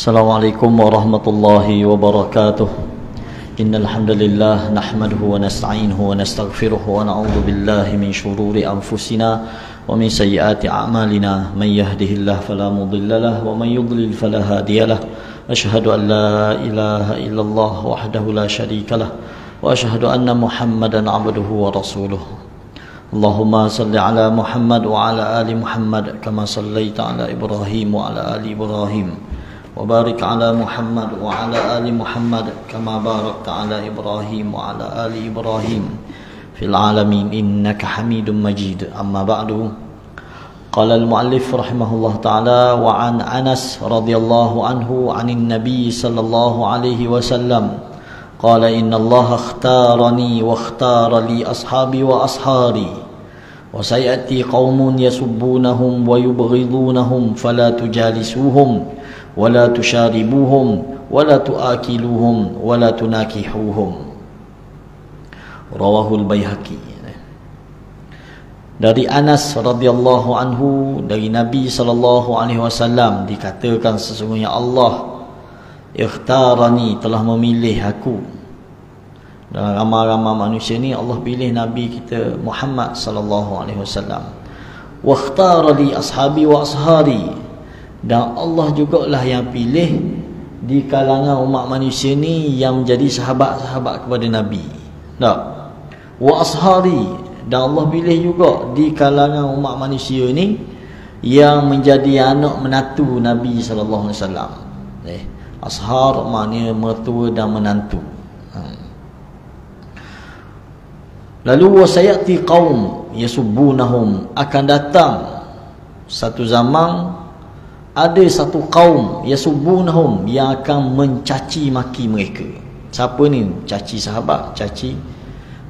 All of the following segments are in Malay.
Assalamualaikum warahmatullahi wabarakatuh. Innal hamdalillah nahmaduhu wa nasta'inuhu wa nastaghfiruh wa na'udzu billahi min shururi anfusina wa min sayyiati a'malina. Man yahdihillahu fala mudilla lahu wa man yudlil fala hadiya lahu. Asyhadu an la ilaha illallah wahdahu la syarika lahu wa asyhadu anna Muhammadan 'abduhu wa rasuluh. Allahumma salli ala Muhammad wa ala ali Muhammad kama sallaita ala Ibrahim wa ala ali Ibrahim wa barik ala Muhammad wa ala ali Muhammad kama barakta ala Ibrahim wa ala ali Ibrahim fil alamin innaka Hamidum Majid. Amma ba'du. Qala al-muallif rahimahullah ta'ala wa an Anas radhiyallahu anhu 'anil nabiy sallallahu alaihi wasallam قال إن الله اختارني واختار لي أصحابي وأصهاري وسيأتي قوم يسبونهم ويبغضونهم فلا تجالسوهم ولا تشاربوهم ولا تآكلوهم ولا تناكحوهم. رواه البيهقي. Dari Anas radhiyallahu anhu, dari Nabi sallallahu alaihi wasallam dikatakan sesungguhnya Allah ikhtarani, telah memilih aku. Dalam ramai-ramai manusia ni Allah pilih Nabi kita Muhammad sallallahu alaihi wasallam. Wa ikhtara li ashabi wa ashari, dan Allah jugalah yang pilih di kalangan umat manusia ni yang menjadi sahabat-sahabat kepada Nabi. Tak? Wa ashari, dan Allah pilih juga di kalangan umat manusia ni yang menjadi anak menantu Nabi sallallahu alaihi wasallam. Ashar maknanya mertua dan menantu. Lalu wasayati qaum yasubbunahum, akan datang satu zaman ada satu kaum yasubbunahum yang akan mencaci maki mereka. Siapa ni? Caci sahabat, caci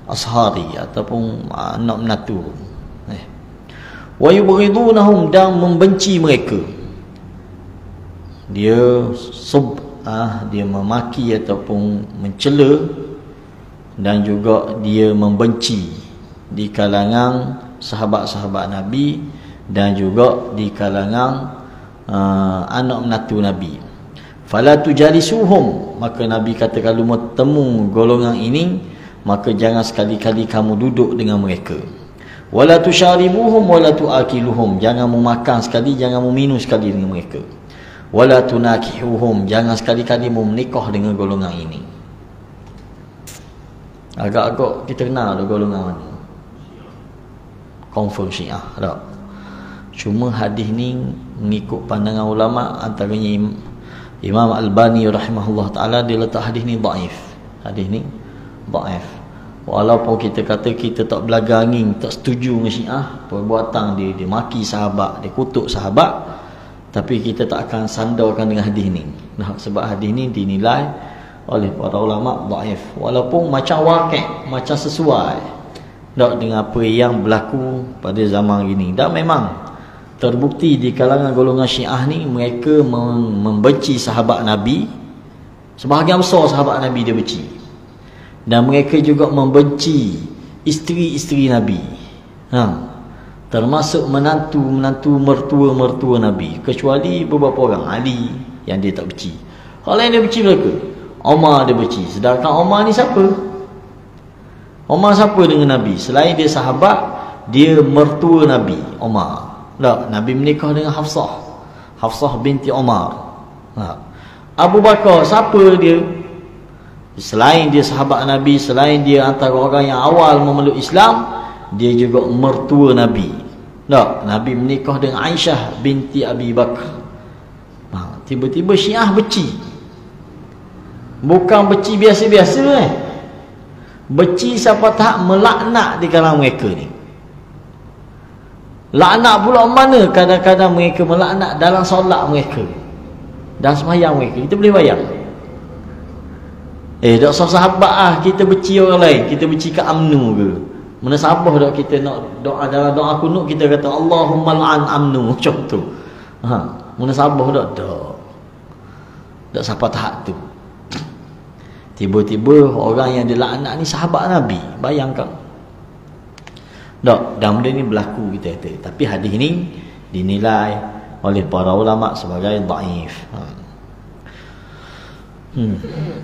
ashari ataupun anak menantu. Wa yubghidunahum, dan membenci mereka. Dia dia memaki ataupun mencela, dan juga dia membenci di kalangan sahabat-sahabat Nabi dan juga di kalangan anak menantu Nabi. Fala tujalisuhum, maka Nabi kata kalau bertemu golongan ini maka jangan sekali-kali kamu duduk dengan mereka. Wala tusyaribuhum wala tuakiluhum, jangan memakan sekali, jangan meminum sekali dengan mereka. Wala tunakihuhum, jangan sekali-kali menikah dengan golongan ini. Agak-agak kita kenal ada golongan mana? Confirm Syiah, tak? Cuma hadis ni mengikut pandangan ulama, antaranya Imam Albani rahimahullah ta'ala, dia letak hadis ni dhaif. Hadis ni dhaif. Walaupun kita kata kita tak belaga angin, tak setuju dengan Syiah, perbuatan dia, dia maki sahabat, dia kutuk sahabat, tapi kita tak akan sandarkan dengan hadis ni. Nah, sebab hadis ni dinilai oleh para ulama dhaif, walaupun macam waqi', macam sesuai tak dengan apa yang berlaku pada zaman ini. Dan memang terbukti di kalangan golongan Syiah ni mereka membenci sahabat Nabi. Sebahagian besar sahabat Nabi dia benci, dan mereka juga membenci isteri-isteri Nabi, termasuk menantu-menantu, mertua-mertua Nabi, kecuali beberapa orang. Ali yang dia tak benci. Hal lain dia benci mereka. Omar dia benci. Sedangkan Omar ni siapa? Omar siapa dengan Nabi? Selain dia sahabat, dia mertua Nabi, Omar. Tak, Nabi menikah dengan Hafsah, Hafsah binti Omar. Abu Bakar siapa dia? Selain dia sahabat Nabi, selain dia antara orang yang awal memeluk Islam, dia juga mertua Nabi. Tak, Nabi menikah dengan Aisyah binti Abi Bakar. Tiba-tiba Syiah benci. Bukan benci biasa-biasa, benci siapa tak melaknat di kalangan mereka ni. Laknat pula mana? Kadang-kadang mereka melaknat dalam solat mereka dan sembahyang mereka. Kita boleh bayang? Tak usah sahabat kita benci orang lain, kita benci ke UMNO ke? Mana sabar dak kita nak doa, dalam doa kunut kita kata Allahumma la'an UMNO, macam tu. Mana sabar dak? Tak siapa tahap tu. Tiba-tiba orang yang dilaknat ni sahabat Nabi. Bayangkan. Tak, dan benda ni berlaku kita kata. Tapi hadis ni dinilai oleh para ulama sebagai dhaif.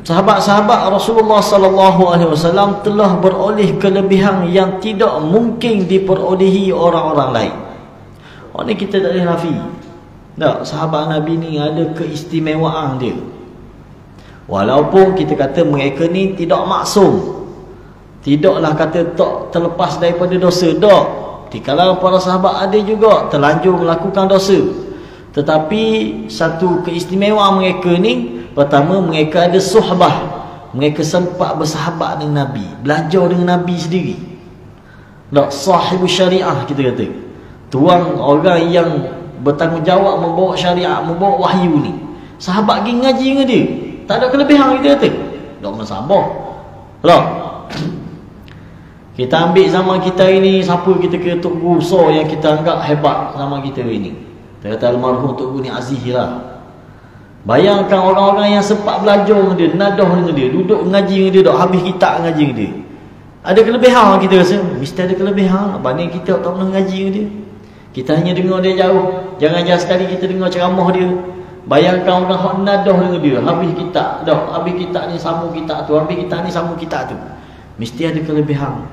Sahabat-sahabat Rasulullah sallallahu alaihi wasallam telah beroleh kelebihan yang tidak mungkin diperolehi orang-orang lain. Ini kita tak boleh nafi. Tak, sahabat Nabi ni ada keistimewaan dia. Walaupun kita kata mereka ni tidak maksum, tidaklah kata tak terlepas daripada dosa. Tak, di kalangan para sahabat ada juga terlanjur melakukan dosa. Tetapi satu keistimewaan mereka ni, pertama mereka ada suhbah. Mereka sempat bersahabat dengan Nabi, belajar dengan Nabi sendiri. Tak, sahibu syariah kita kata, tuan orang yang bertanggungjawab membawa syariat, membawa wahyu ni. Sahabat pergi ngaji dengan dia, tak ada kelebihan kita kata. Tak mensabar. Tak. Kita ambil zaman kita ini, siapa kita kira Tok Guru besar yang kita anggap hebat zaman kita ini? Kita kata almarhum Tok Guru ni Aziz lah. Bayangkan orang-orang yang sempat belajar dengan dia, nadah dengan dia, duduk ngaji dengan dia, dok habis kitab ngaji dengan dia. Ada kelebihan kita rasa? Mesti ada kelebihan. Banding kita tak pernah ngaji dengan dia. Kita hanya dengar dia jauh. Jangan-jangan sekali kita dengar ceramah dia. Bayangkan orang yang nadah dengan dia, habis kitab, dok habis kitab ni sambung kitab tu, habis kitab ni sambung kitab tu. Mesti ada kelebihan.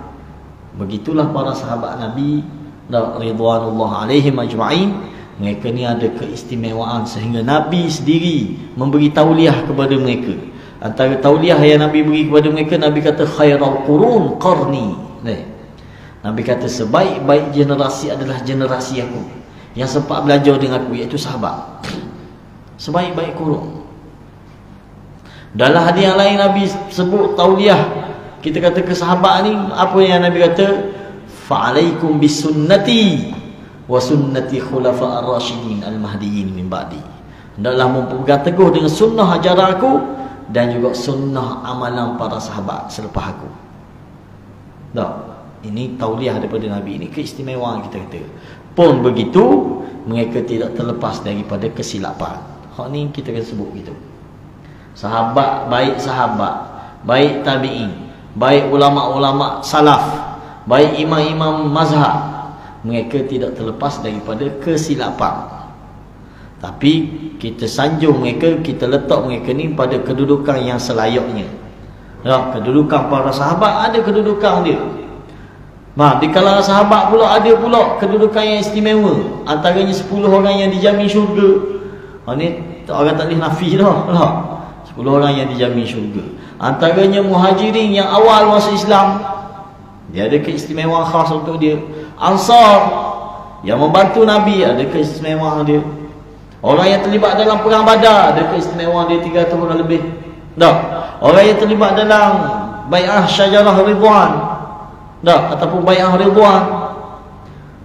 Begitulah para sahabat Nabi ridwanullah alaihim ajma'in. Mereka ni ada keistimewaan sehingga Nabi sendiri memberi tauliah kepada mereka. Antara tauliah yang Nabi beri kepada mereka, Nabi kata khairul qurun qarni. Nabi kata sebaik-baik generasi adalah generasi aku, yang sempat belajar dengan aku, iaitu sahabat. Sebaik-baik qurun. Dalam hadis yang lain Nabi sebut tauliah, kita kata ke sahabat ni, apa yang Nabi kata? Fa'alaikum bisunnati wa sunnati khulafa ar-rasyidin al-mahdiyyin min ba'di. Hendaklah mempegang teguh dengan sunnah ajaran aku dan juga sunnah amalan para sahabat selepas aku. Tak, ini tauliah daripada Nabi, ini keistimewaan kita kata. Pun begitu, mereka tidak terlepas daripada kesilapan. Hak ni kita akan sebut gitu. Sahabat, baik tabi'in, baik ulama-ulama salaf, baik imam-imam mazhab, mereka tidak terlepas daripada kesilapan. Tapi kita sanjung mereka, kita letak mereka ni pada kedudukan yang selayaknya. Ya, kedudukan para sahabat ada kedudukan dia. Di kalangan sahabat pula ada pula kedudukan yang istimewa. Antaranya 10 orang yang dijamin syurga. Ni orang tak boleh nafi dah. 10 orang yang dijamin syurga. Antaranya muhajirin yang awal masuk Islam, dia ada keistimewaan khas untuk dia. Ansar yang membantu Nabi ada keistimewaan dia. Orang yang terlibat dalam perang Badar ada keistimewaan dia, 300 orang lebih. Tak. Orang yang terlibat dalam bai'ah syajarah Ridwan, tak, ataupun bai'ah Ridwan,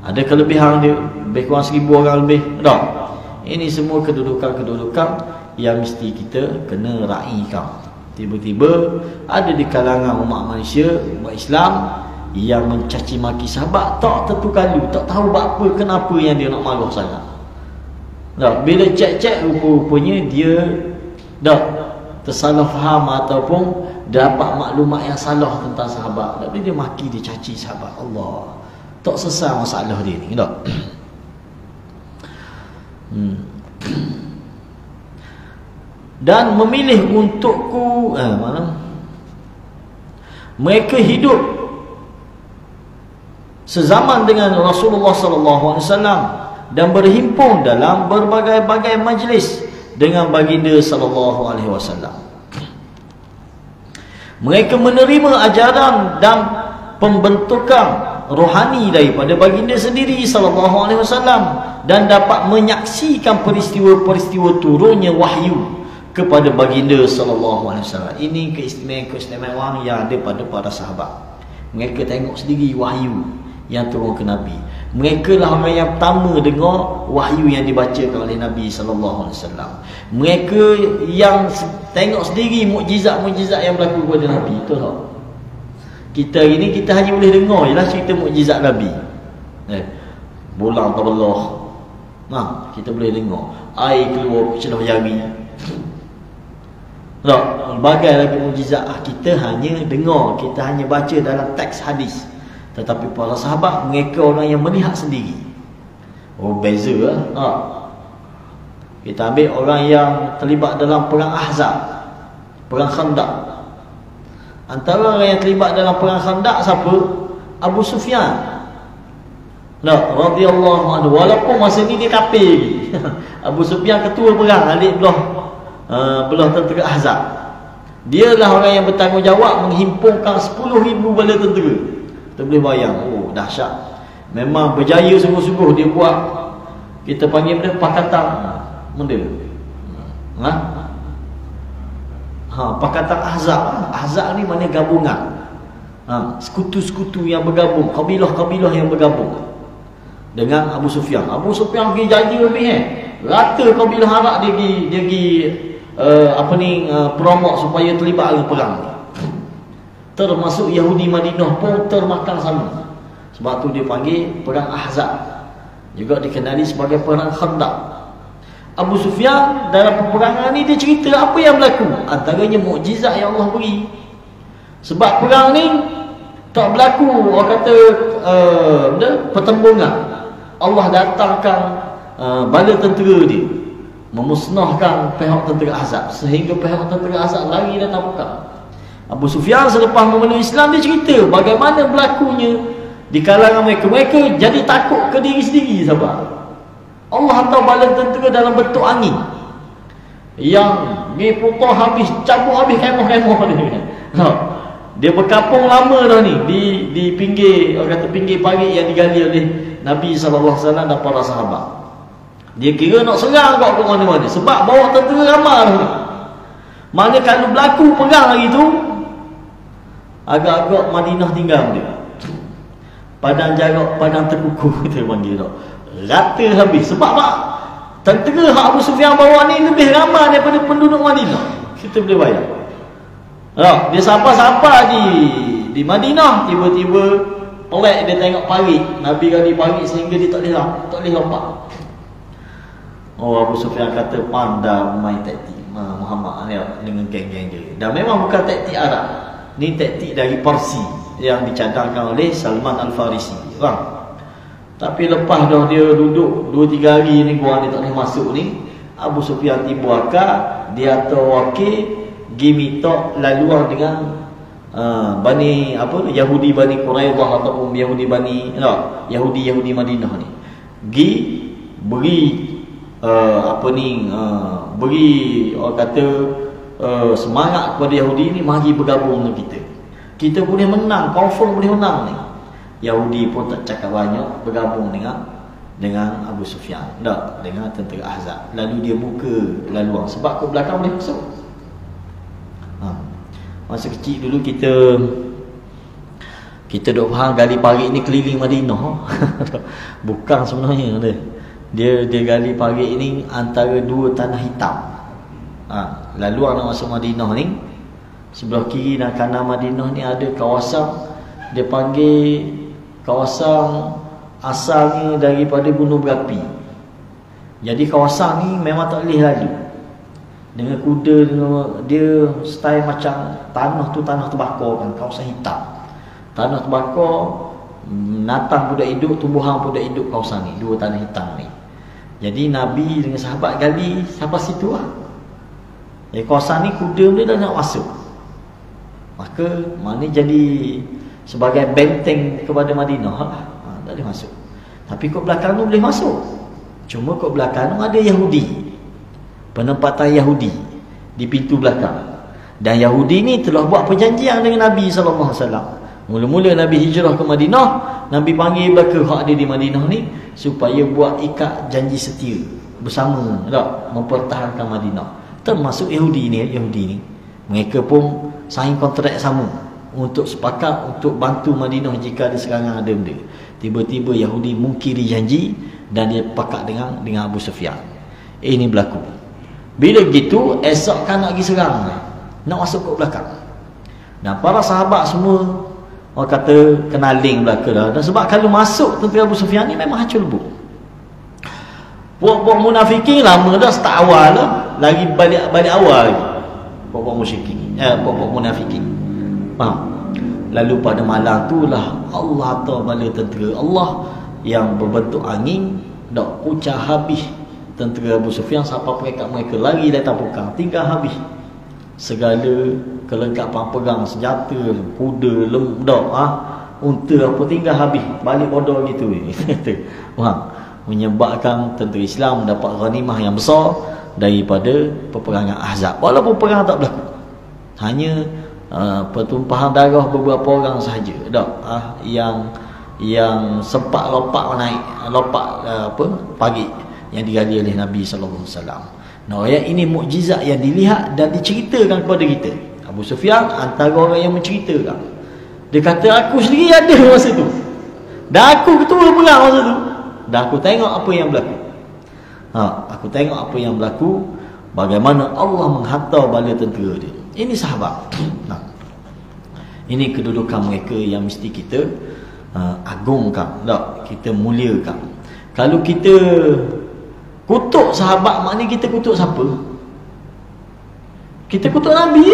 ada kelebihan dia, lebih kurang 1000 orang lebih. Tak. Ini semua kedudukan-kedudukan yang mesti kita kena raikan. Tiba-tiba ada di kalangan umat manusia, umat Islam, yang mencaci maki sahabat tak tentu kalu, tak tahu apa kenapa yang dia nak marah sangat. Tak, bila cek-cek rupa-rupanya dia dah tersalah faham ataupun dapat maklumat yang salah tentang sahabat. Tapi dia maki, dia caci sahabat. Allah, tak selesai masalah dia ni, tak? Dan memilih untukku mereka hidup sezaman dengan Rasulullah sallallahu alaihi wasallam dan berhimpun dalam berbagai-bagai majlis dengan baginda sallallahu alaihi wasallam. Mereka menerima ajaran dan pembentukan rohani daripada baginda sendiri sallallahu alaihi wasallam dan dapat menyaksikan peristiwa-peristiwa turunnya wahyu kepada baginda sallallahu alaihi wasallam. Ini keistimewaan yang ada pada para sahabat. Mereka tengok sendiri wahyu yang turun ke Nabi. Mereka lah orang yang pertama dengar wahyu yang dibacakan oleh Nabi sallallahu alaihi wasallam. Mereka yang tengok sendiri mukjizat-mukjizat yang berlaku kepada Nabi. Betul tak? Kita ini kita hanya boleh dengar jelah cerita mukjizat Nabi. Bolang terbelah. Kita boleh dengar air keluar celah jari. Tak, berbagai lagi mukjizat kita hanya dengar, kita hanya baca dalam teks hadis. Tetapi para sahabat, mereka orang yang melihat sendiri. Oh, beza lah. Kita ambil orang yang terlibat dalam perang Ahzab. Perang Khandaq. Antara orang yang terlibat dalam perang Khandaq siapa? Abu Sufyan. Radhiyallahu anhu. Walaupun masa ni dia kafir. Abu Sufyan ketua perang, adik belah tentera Ahzab. Dialah orang yang bertanggungjawab menghimpunkan 10,000 bala tentera. Kita boleh bayang, oh dahsyat. Memang berjaya sungguh-sungguh dia buat. Kita panggil benda Pakatan benda. Pakatan Ahzab. Ahzab ni mana gabungan. Sekutu-sekutu yang bergabung, kabilah-kabilah yang bergabung dengan Abu Sufyan. Abu Sufyan pergi jaya lebih rata kabilah Arab dia pergi promok supaya terlibat dalam perang ni. Termasuk Yahudi Madinah pun termakan sama. Sebab tu dia panggil perang Ahzab. Juga dikenali sebagai perang Khandaq. Abu Sufyan dalam peperangan ni dia cerita apa yang berlaku. Antaranya mukjizat yang Allah beri. Sebab perang ni tak berlaku orang kata pertembungan. Allah datangkan bala tentera dia memusnahkan pihak tentera Ahzab, sehingga pihak tentera Ahzab lari datang perang. Abu Sufyan selepas memeluk Islam dia cerita bagaimana berlakunya di kalangan mereka jadi takut ke diri sendiri. Sebab Allah hantar bala tentera dalam bentuk angin yang dia putar habis, cabut habis kemah-kemah dia. Dia berkapung lama dah ni di pinggir, orang kata pinggir parit yang digali oleh Nabi SAW dan para sahabat. Dia kira nak serang kat mana-mana sebab bawa tentera ramai dah. Mana kalau berlaku perang hari tu, agak-agak Madinah tinggal dia. Padang jarak, padang terkukuh kita panggil tak. Rata habis. Sebab tentera hak Abu Sufyan bawa ni lebih ramai daripada penduduk Madinah. Kita boleh bayang. Dia sampai-sampai di Madinah, tiba-tiba pelik dia tengok parit. Nabi gali parit sehingga dia tak boleh lompat. Abu Sufyan kata pandai main taktik Muhammad ni dengan geng-geng dia. Dan memang bukan taktik Arab. Ni taktik dari Parsi yang dicadangkan oleh Salman Al-Farisi. Tapi lepas dah dia duduk 2-3 hari ni gua dia tak boleh masuk ni, Abu Sufyan timbul akal, dia atau wakil pergi minta laluan dengan Yahudi Bani Quraidah ataupun Yahudi Yahudi Madinah ni. Pergi beri beri orang kata semangat kepada Yahudi ni, mari bergabung dengan kita. Kita boleh menang, confirm boleh menang ni. Yahudi pun tak cakap banyak, bergabung dengan Abu Sufyan, dengan tentera Ahzab. Lalu dia buka laluan sebab ke belakang boleh masuk. Masa kecil dulu kita duk faham gali parit ni keliling Madinah. Bukan sebenarnya dia gali parit ni antara 2 tanah hitam. Laluan nak masuk Madinah ni, sebelah kiri dan kanan Madinah ni ada kawasan dia panggil kawasan asalnya daripada gunung berapi. Jadi kawasan ni memang tak boleh lalu dengan kuda, dia style macam tanah terbakar kan, kawasan hitam. Tanah terbakar, binatang pun dah hidup, tumbuhan pun dah hidup kawasan ni, 2 tanah hitam ni. Jadi Nabi dengan sahabat gali sampai situ lah. Kawasan ni kuda dia dah nak masuk. Maka mana jadi sebagai benteng kepada Madinah, tak boleh masuk. Tapi kat belakang tu boleh masuk. Cuma kat belakang tu ada Yahudi, penempatan Yahudi di pintu belakang. Dan Yahudi ni telah buat perjanjian dengan Nabi SAW. Mula-mula Nabi hijrah ke Madinah, Nabi panggil belaka hak dia di Madinah ni supaya buat ikat janji setia bersama, mempertahankan Madinah. Termasuk Yahudi ni mereka pun sign kontrak sama untuk sepakat untuk bantu Madinah jika ada serangan, ada benda. Tiba-tiba Yahudi mungkiri janji dan dia pakat dengan Abu Sufyan. Ini berlaku. Bila gitu, esok kan nak pergi serang, nak masuk ke belakang. Dan para sahabat semua orang kata kenaling belaka dah. Dan sebab kalau masuk tentera Abu Sufyan ni memang hancur lebur. Puak-puak munafikin lama dah, start awal lah, lagi balik awal lagi. Puak-puak musyrikin, puak-puak munafikin. Lalu pada malam tu lah Allah hantar bala tentera Allah yang berbentuk angin, dak pucah habis tentera Abu Sufyan sampai mereka lari datang perang, tinggal habis segala kelengkapan perang, senjata, kuda, lemdak, unta apa tinggal habis, balik bodoh gitu. Menyebabkan tentera Islam dapat ghanimah yang besar daripada peperangan Ahzab. Walaupun perang tak berlaku, hanya pertumpahan darah beberapa orang sahaja yang sempat lompat pagi yang digali oleh Nabi sallallahu alaihi wasallam. Nah, ayat ini mukjizat yang dilihat dan diceritakan kepada kita. Abu Sufyan antara orang yang menceritakan. Dia kata aku sendiri ada masa tu. Dan aku ketua perang masa tu. Dan aku tengok apa yang berlaku. Aku tengok apa yang berlaku, bagaimana Allah menghantar bala tentera dia. Ini sahabat. Ini kedudukan mereka yang mesti kita agungkan, kita muliakan. Kalau kita kutuk sahabat, maknanya kita kutuk siapa? Kita kutuk Nabi.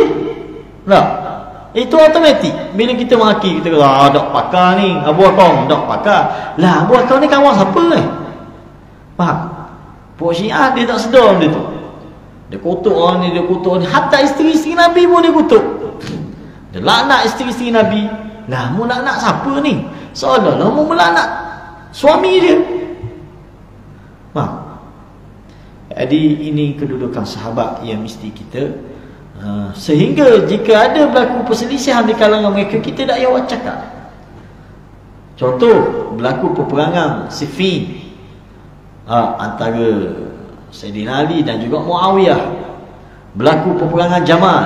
Itu automatik. Bila kita maki, kita kata dak pakar ni, Abu Akam dak pakar. Lah Abu Akam ni kawan siapa ni? Faham? Puak Syiah dia tak sedar benda tu. Dia kutuk orang ni, dia kutuk ni. Hatta isteri-isteri Nabi pun dia kutuk. Dia laknat isteri-isteri Nabi. Lah mu laknat siapa ni? Seolah-olah mu melaknat suami dia. Jadi ini kedudukan sahabat yang mesti kita sehingga jika ada berlaku perselisihan di kalangan mereka, kita tak payah cakap. Contoh berlaku peperangan Siffin antara Sayyidina Ali dan juga Muawiyah. Berlaku peperangan Jamal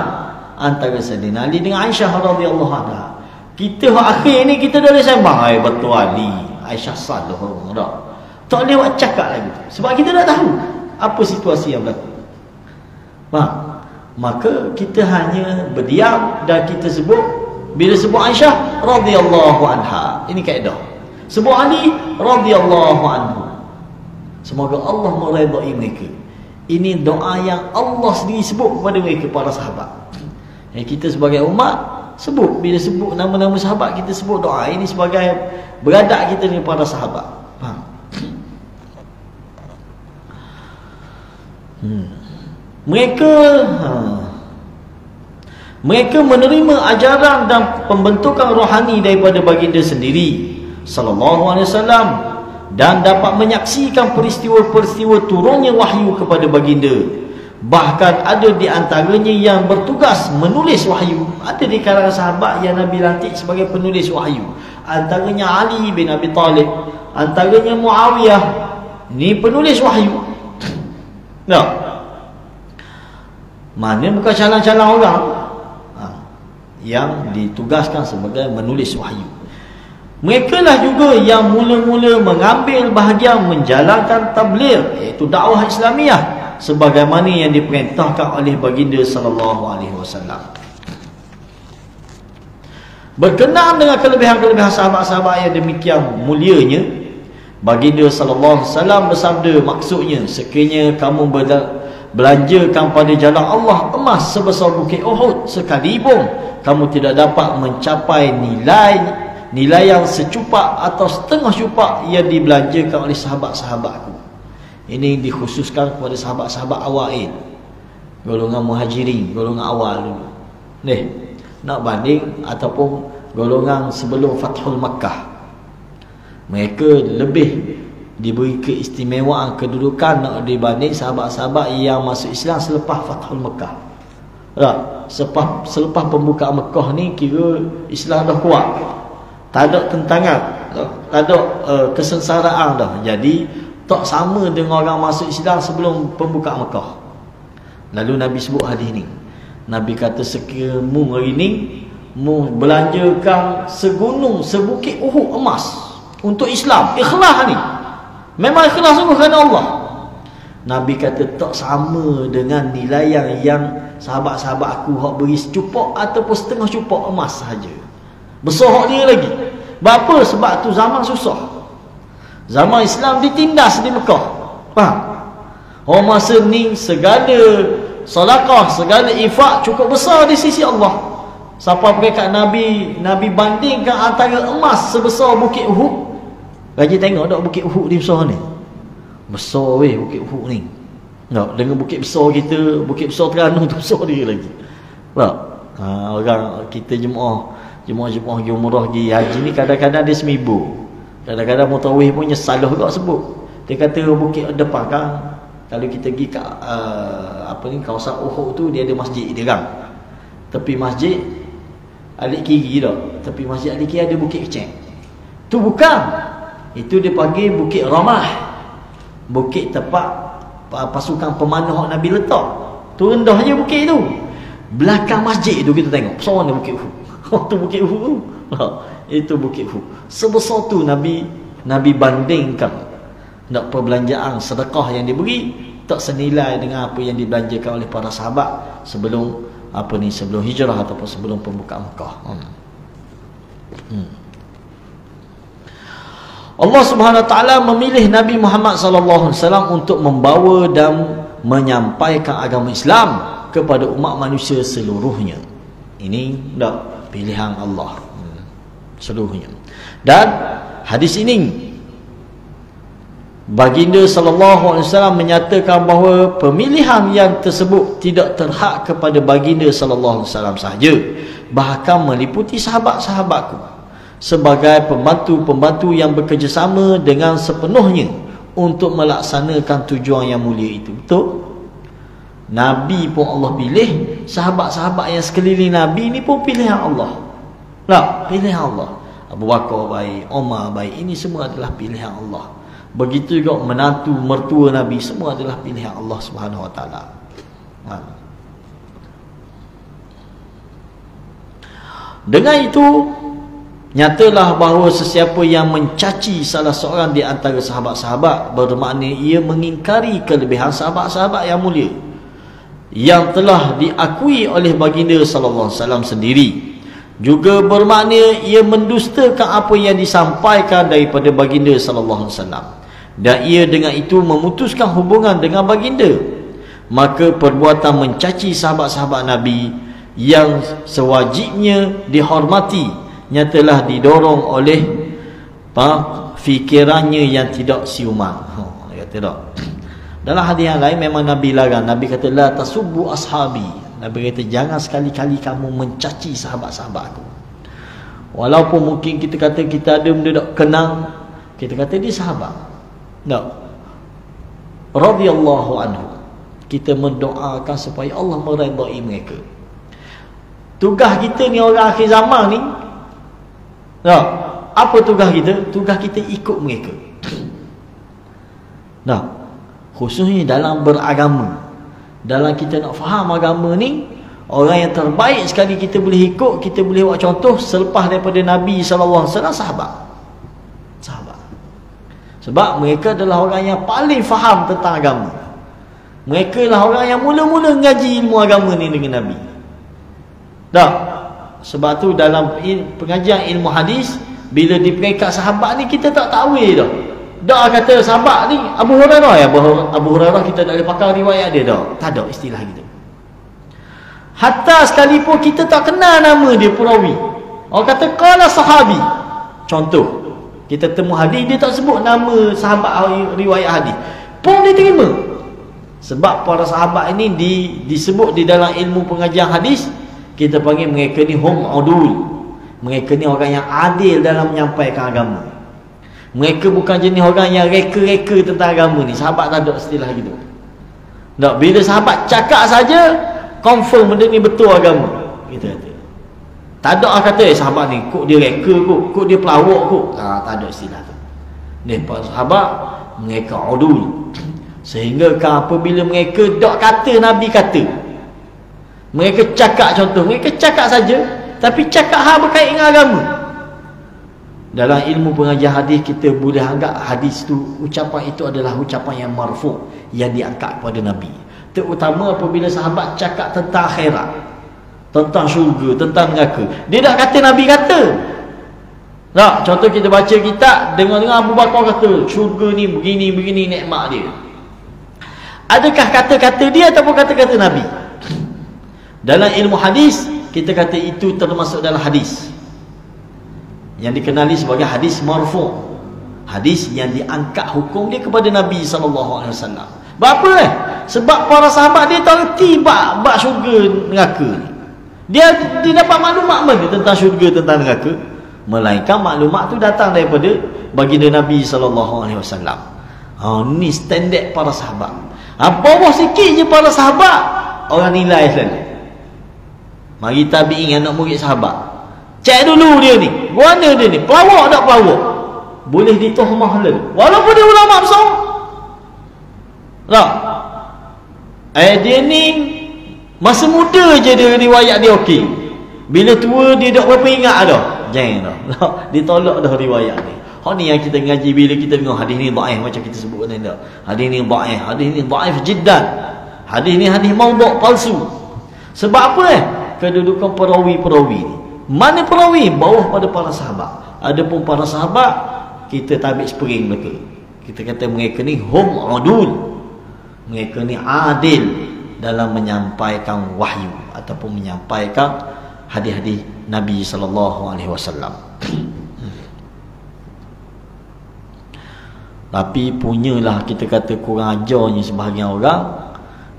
antara Sayyidina Ali dengan Aisyah radhiyallahu anha. Kita akhir ni kita dah boleh sembang, betul Ali, Aisyah salah dah. Tak boleh buat cakap lagi sebab kita dah tahu apa situasi yang berlaku. Maka kita hanya berdiam dan kita sebut, bila sebut Aisyah radhiyallahu anha, ini kaedah. Sebut Ali radhiyallahu anhu, semoga Allah meridai mereka. Ini doa yang Allah sendiri sebut kepada mereka, para sahabat. Kita sebagai umat sebut, bila sebut nama-nama sahabat, kita sebut doa ini sebagai beradab kita dengan para sahabat. Mereka menerima ajaran dan pembentukan rohani daripada baginda sendiri sallallahu alaihi wasallam dan dapat menyaksikan peristiwa-peristiwa turunnya wahyu kepada baginda. Bahkan ada di antaranya yang bertugas menulis wahyu. Ada di kalangan sahabat yang Nabi lantik sebagai penulis wahyu. Antaranya Ali bin Abi Talib, antaranya Muawiyah. Ini penulis wahyu. Mana bukan calang-calang orang yang ditugaskan sebagai menulis wahyu. Mereka lah juga yang mula-mula mengambil bahagian menjalankan tabligh, iaitu dakwah Islamiah, sebagaimana yang diperintahkan oleh baginda sallallahu alaihi wasallam. Berkenaan dengan kelebihan-kelebihan sahabat-sahabat yang demikian mulianya, baginda sallallahu alaihi wasallam bersabda, maksudnya sekiranya kamu belanjakan pada jalan Allah emas sebesar bukit Uhud sekalipun, kamu tidak dapat mencapai nilai yang secupak atau setengah cupak yang dibelanjakan oleh sahabat-sahabatku. Ini dikhususkan kepada sahabat-sahabat awail, golongan muhajirin, golongan awal dulu. Nak banding ataupun golongan sebelum Fathul Makkah, mereka lebih diberi keistimewaan kedudukan nak dibanding sahabat-sahabat yang masuk Islam selepas Fathul Makkah. Selepas pembukaan Mekah ni kira Islam dah kuat, tak ada tentangan, tak ada kesengsaraan dah. Jadi tak sama dengan orang masuk Islam sebelum pembukaan Mekah. Lalu Nabi sebut hadis ni. Nabi kata, sekiranya mu hari ni mu belanjakan sebukit Uhud emas untuk Islam, ikhlas ni, memang ikhlas sungguh kerana Allah. Nabi kata tak sama dengan nilai yang sahabat-sahabat aku hak beri secupak ataupun setengah cupak emas sahaja. Besar hak dia lagi. Berapa? Sebab tu zaman susah. Zaman Islam ditindas di Mekah. Faham? Masa ni segala sedekah, segala infak cukup besar di sisi Allah. Siapa pergi kat Nabi bandingkan antara emas sebesar bukit Uhud. Raja tengok tak bukit Uhud ni besar ni? Besar weh bukit Uhud ni. Dengan bukit besar kita, bukit besar Terengganu tu besar dia lagi. Tak? Orang kita jemaah pergi umrah, pergi haji ni kadang-kadang dia semibur. Kadang-kadang mutawih pun nyesalah juga sebut. Dia kata bukit depan kan, kalau kita pergi kat kawasan Uhud tu, dia ada masjid dia kan. Tepi masjid alik kiri dah. Tepi masjid alik kiri ada bukit kecil. Tu bukan. Itu dia panggil Bukit Ramah. Bukit tempat pasukan pemanah Nabi letak. Tu rendah je bukit tu. Belakang masjid tu kita tengok. Besar mana Bukit Uhud. Tu Bukit Uhud tu. Itu Bukit Uhud. Sebesar tu Nabi bandingkan nak perbelanjaan sedekah yang diberi tak senilai dengan apa yang dibelanjakan oleh para sahabat sebelum sebelum hijrah ataupun sebelum pembukaan Mekah. Allah Subhanahu Wa Taala memilih Nabi Muhammad sallallahu alaihi wasallam untuk membawa dan menyampaikan agama Islam kepada umat manusia seluruhnya. Ini pilihan Allah seluruhnya. Dan hadis ini Baginda sallallahu alaihi wasallam menyatakan bahawa pemilihan yang tersebut tidak terhad kepada baginda sallallahu alaihi wasallam sahaja, bahkan meliputi sahabat-sahabatku sebagai pembantu-pembantu yang bekerjasama dengan sepenuhnya untuk melaksanakan tujuan yang mulia itu. Betul? Nabi pun Allah pilih, sahabat-sahabat yang sekeliling Nabi ni pun pilihan Allah. Pilihan Allah. Abu Bakar baik, Umar baik, ini semua adalah pilihan Allah. Begitu juga menantu mertua Nabi, semua adalah pilihan Allah Subhanahu Wa Taala. Dengan itu nyatalah bahawa sesiapa yang mencaci salah seorang di antara sahabat-sahabat bermakna ia mengingkari kelebihan sahabat-sahabat yang mulia yang telah diakui oleh baginda sallallahu alaihi wasallam sendiri. Juga bermakna ia mendustakan apa yang disampaikan daripada baginda sallallahu alaihi wasallam, dan ia dengan itu memutuskan hubungan dengan baginda. Maka perbuatan mencaci sahabat-sahabat Nabi yang sewajibnya dihormati nyatalah didorong oleh fikirannya yang tidak siuman. Kata tak? Dalam hadis yang lain memang Nabi larang. Nabi kata la tasubbu ashabi. Nabi kata jangan sekali-kali kamu mencaci sahabat-sahabatku. Walaupun mungkin kita kata kita ada benda tak kenang, kita kata dia sahabat. Tak. Radhiyallahu anhu. Kita mendoakan supaya Allah meridai mereka. Tugas kita ni orang akhir zaman ni, tak. Apa tugas kita? Tugas kita ikut mereka. Tak. Khususnya dalam beragama. Dalam kita nak faham agama ni, orang yang terbaik sekali kita boleh ikut, kita boleh buat contoh selepas daripada Nabi SAW, sahabat. Sebab mereka adalah orang yang paling faham tentang agama. Mereka lah orang yang mula-mula ngaji ilmu agama ni dengan Nabi. Tak? Sebab tu dalam pengajian ilmu hadis, bila di peringkat sahabat ni kita tak takwil dah. Dah kata sahabat ni Abu Hurairah ya, Abu Hurairah kita tak boleh pakai riwayat dia dah. Tak ada istilah gitu. Hatta sekalipun kita tak kenal nama dia perawi. Orang kata qala sahabi. Contoh, kita temu hadis dia tak sebut nama sahabat riwayat hadis, pun diterima. Sebab para sahabat ini disebut di dalam ilmu pengajian hadis, kita panggil mereka ni hum udul. Mereka ni orang yang adil dalam menyampaikan agama. Mereka bukan jenis orang yang reka-reka tentang agama ni. Sahabat tak ada istilah gitu. Tak, bila sahabat cakap saja confirm benda ni betul agama. Kita kata. Tak ada orang kata sahabat ni kok dia reka kok dia pelawak kok. Tak ada istilah tu. Ni para sahabat mereka udul. Sehingga kan apabila mereka tak kata Nabi kata, mereka cakap contoh, mereka cakap saja tapi cakap hal berkait dengan agama. Dalam ilmu pengajian hadis kita boleh anggap hadis tu, ucapan itu adalah ucapan yang marfu', yang diangkat kepada Nabi. Terutama apabila sahabat cakap tentang akhirat, tentang syurga, tentang neraka, dia tak kata Nabi kata. Tak, contoh kita baca kitab, dengar-dengar Abu Bakar kata syurga ni begini-begini nikmat dia. Adakah kata-kata dia ataupun kata-kata Nabi? Dalam ilmu hadis kita kata itu termasuk dalam hadis yang dikenali sebagai hadis marfu', hadis yang diangkat hukum dia kepada Nabi SAW. Sebab apa? Sebab para sahabat dia tak reti bab syurga neraka ni. Dia dapat maklumat mana tentang syurga, tentang neraka? Melainkan maklumat tu datang daripada baginda Nabi SAW. Ni standard para sahabat. Bawah sikit je para sahabat, orang nilai selalu. Mari tabi'in anak murid sahabat, cek dulu dia ni, mana dia ni, pelawak tak pelawak? Boleh ditohmah lalu, walaupun dia ulama besar. Tak? Dia ni masa muda je dia riwayat dia okey. Bila tua dia tak berapa ingat dah. Jangan dah. Ditolak dah riwayat ni. Hak ni yang kita ngaji bila kita dengar hadis ni dhaif macam kita sebut kan tak. Hadis ni dhaif jiddan. Hadis ni hadis maudhu' palsu. Sebab apa kedudukan perawi-perawi ni. Mana perawi? Bawah pada para sahabat. Adapun para sahabat kita tabik spring mereka. Kita kata mereka ni hum adul. Mereka ni adil dalam menyampaikan wahyu ataupun menyampaikan hadis-hadis Nabi SAW. Tapi punyalah kita kata kurang ajarnya sebahagian orang,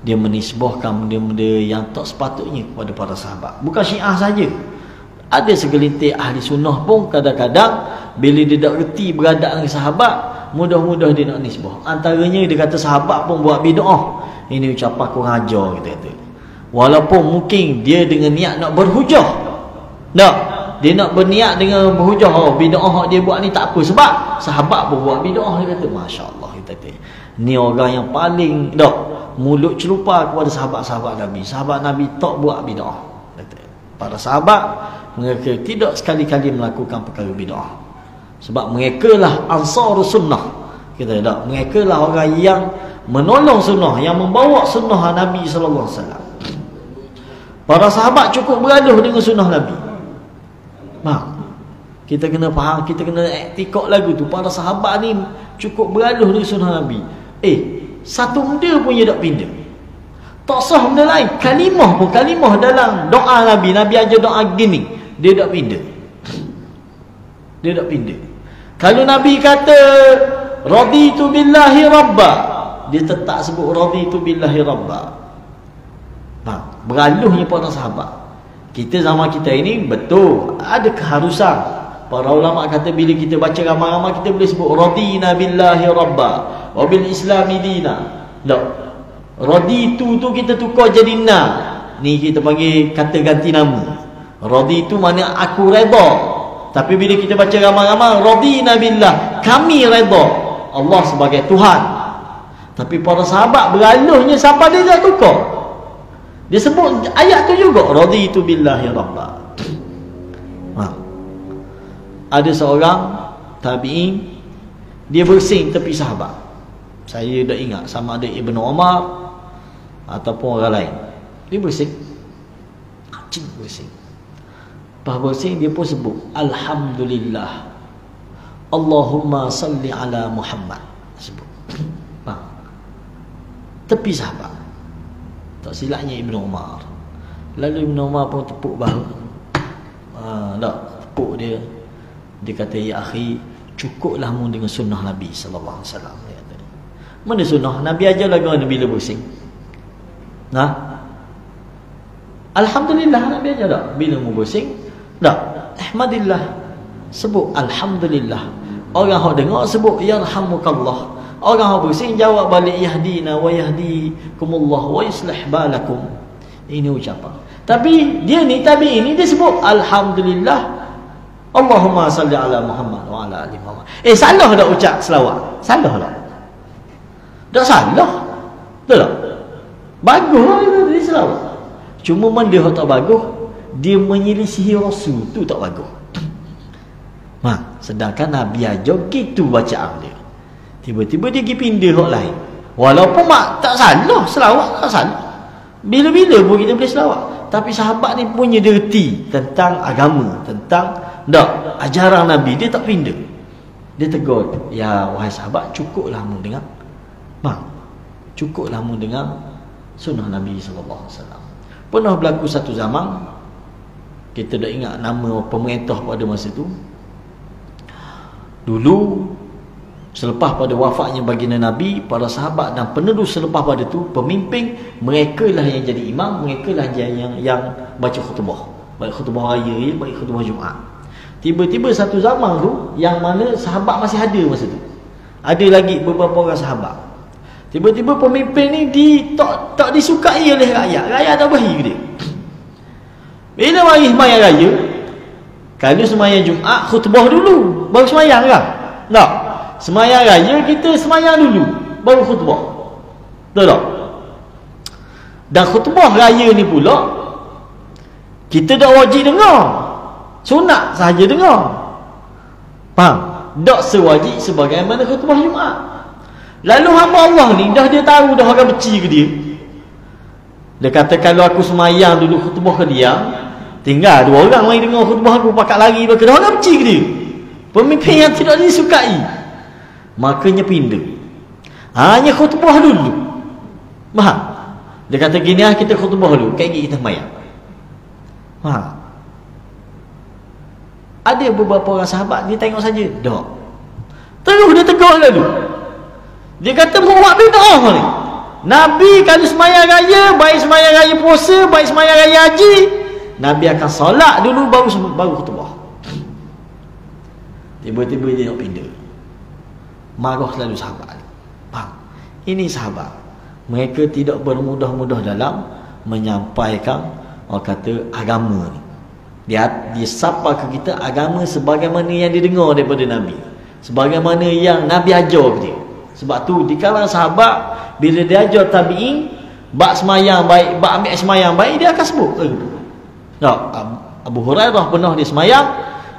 dia menisbahkan benda-benda yang tak sepatutnya kepada para sahabat. Bukan Syiah saja, ada segelintir ahli sunnah pun kadang-kadang bila dia tak reti beradab dengan sahabat, mudah-mudah dia nak nisbah. Antaranya dia kata sahabat pun buat bid'ah. Ini ucapan kurang ajar kita kata. Walaupun mungkin dia dengan niat nak berhujah. Tak, dia nak berniat dengan berhujah, bid'ah dia buat ni tak apa sebab sahabat pun buat bid'ah. Dia kata masya-Allah, kita kata ni orang yang paling tak mulut celupa kepada sahabat-sahabat Nabi. Sahabat Nabi tak buat bid'ah. Para sahabat mereka tidak sekali-kali melakukan perkara bid'ah. Sebab mereka lah ansarus sunnah. Kita tak, mereka lah orang yang menolong sunnah, yang membawa sunnah Nabi sallallahu alaihi wasallam. Para sahabat cukup beraduh dengan sunnah Nabi. Kita kena faham, kita kena iktikad lagu tu. Para sahabat ni cukup beraduh dengan sunnah Nabi. Satu benda pun dia tak pindah. Tak sah benda lain. Kalimah pun, kalimah dalam doa Nabi, Nabi ajar doa gini, dia tak pindah. Dia tak pindah. Kalau Nabi kata raditu billahi rabba, dia tetap sebut raditu billahi rabba. Beraluhnya para sahabat. Kita zaman kita ini betul ada keharusan. Para ulama kata bila kita baca ramai-ramai kita boleh sebut radina billahi rabba wa bil islami dina. Tak. Raditu tu kita tukar jadi na. Ni kita panggil kata ganti nama. Raditu mana aku redha. Tapi bila kita baca ramai-ramai radina billah, kami redha Allah sebagai Tuhan. Tapi para sahabat beraluhnya sampai dia tak tukar. Dia sebut ayat tu juga raditu billahi rabba. Ada seorang tabi'in, dia bersing tepi sahabat. Saya dah ingat sama ada Ibnu Umar ataupun orang lain. Dia bersing. Bersing. Lepas bersing dia pun sebut alhamdulillah, Allahumma salli ala Muhammad. Sebut. Tepi sahabat. Tak silapnya Ibnu Umar. Lalu Ibnu Umar pun tepuk bahu. Tak, tepuk dia. Dia kata, ya akhi, cukuplah mu dengan sunnah Nabi sallallahu alaihi wasallam. Dia kata, mana sunnah Nabi ajar lagu mana bila bersing? Alhamdulillah Nabi ajar tak? Bila mu bersing? Tak. Ahmadillah. Sebut alhamdulillah. Orang yang dengar sebut yarhamukallah. Orang yang bersing jawab balik yahdina wa yahdikumullah wa yuslih balakum. Ini ucapan. Tapi dia ni tabi'in ni dia sebut alhamdulillah, Allahumma salli ala Muhammad wa ala ali Muhammad. Salah tak ucap selawat? Salah tak? Tak salah. Betul tak? Bagus lah dia selawat. Cuma mana dia tak bagus, dia menyelisihi Rasul, tu tak bagus. Sedangkan Nabi ajar gitu bacaan dia. Tiba-tiba dia pergi pindah hak lain. Walaupun tak salah, selawat tak salah. Bila-bila pun kita boleh selawat. Tapi sahabat ni punya derti tentang agama, tentang ajaran Nabi, dia tak pindah. Dia tegur, ya wahai sahabat, cukuplah mu dengan cukuplah mu dengan sunnah Nabi sallallahu alaihi wasallam. Pernah berlaku satu zaman, kita dah ingat nama pemerintah pada masa tu. Dulu Selepas pada wafatnya baginda Nabi, para sahabat dan penerus selepas pada itu, pemimpin, mereka lah yang jadi imam, mereka lah yang baca khutbah. Baik khutbah raya, baik khutbah Jumaat. Tiba-tiba satu zaman tu, yang mana sahabat masih ada masa tu. Ada lagi beberapa orang sahabat. Tiba-tiba pemimpin ni tak disukai oleh rakyat. Rakyat tak beri ke dia. Bila mari sembahyang raya, kalau sembahyang Jumaat, khutbah dulu, baru sembahyang kan? Tak. Sembahyang raya kita sembahyang dulu, baru khutbah. Betul tak? Dan khutbah raya ni pula, kita tak wajib dengar. Sunat sahaja dengar. Faham? Tak sewajib sebagaimana khutbah Jumaat. Lalu hamba Allah ni dia tahu dah orang benci ke dia. Dia kata kalau aku semayang dulu khutbah ke dia, tinggal dua orang mari dengar khutbah aku pakat lari dah orang benci ke dia. Pemimpin yang tidak disukai. Makanya pindah. Hanya khutbah dulu. Faham? Dia kata gini kita khutbah dulu, kayak kita semayang. Faham? Ada beberapa orang sahabat dia tengok saja. Tak. Terus dia tegur lalu. Dia kata buat bid'ah ni. Nabi kalau semayang raya, baik semayang raya puasa, baik semayang raya haji, Nabi akan solat dulu baru khutbah. Tiba-tiba dia nak pindah. Marah selalu sahabat. Faham? Ini sahabat. Mereka tidak bermudah-mudah dalam menyampaikan orang kata agama ni. Dia sapa ke kita agama sebagaimana yang didengar daripada Nabi. Sebagaimana yang Nabi ajar ke dia. Sebab tu di kalangan sahabat, bila dia ajar tabi'in, bak semayang baik, bak ambil semayang baik, dia akan sebut. Tak, Abu Hurairah pernah dia semayang,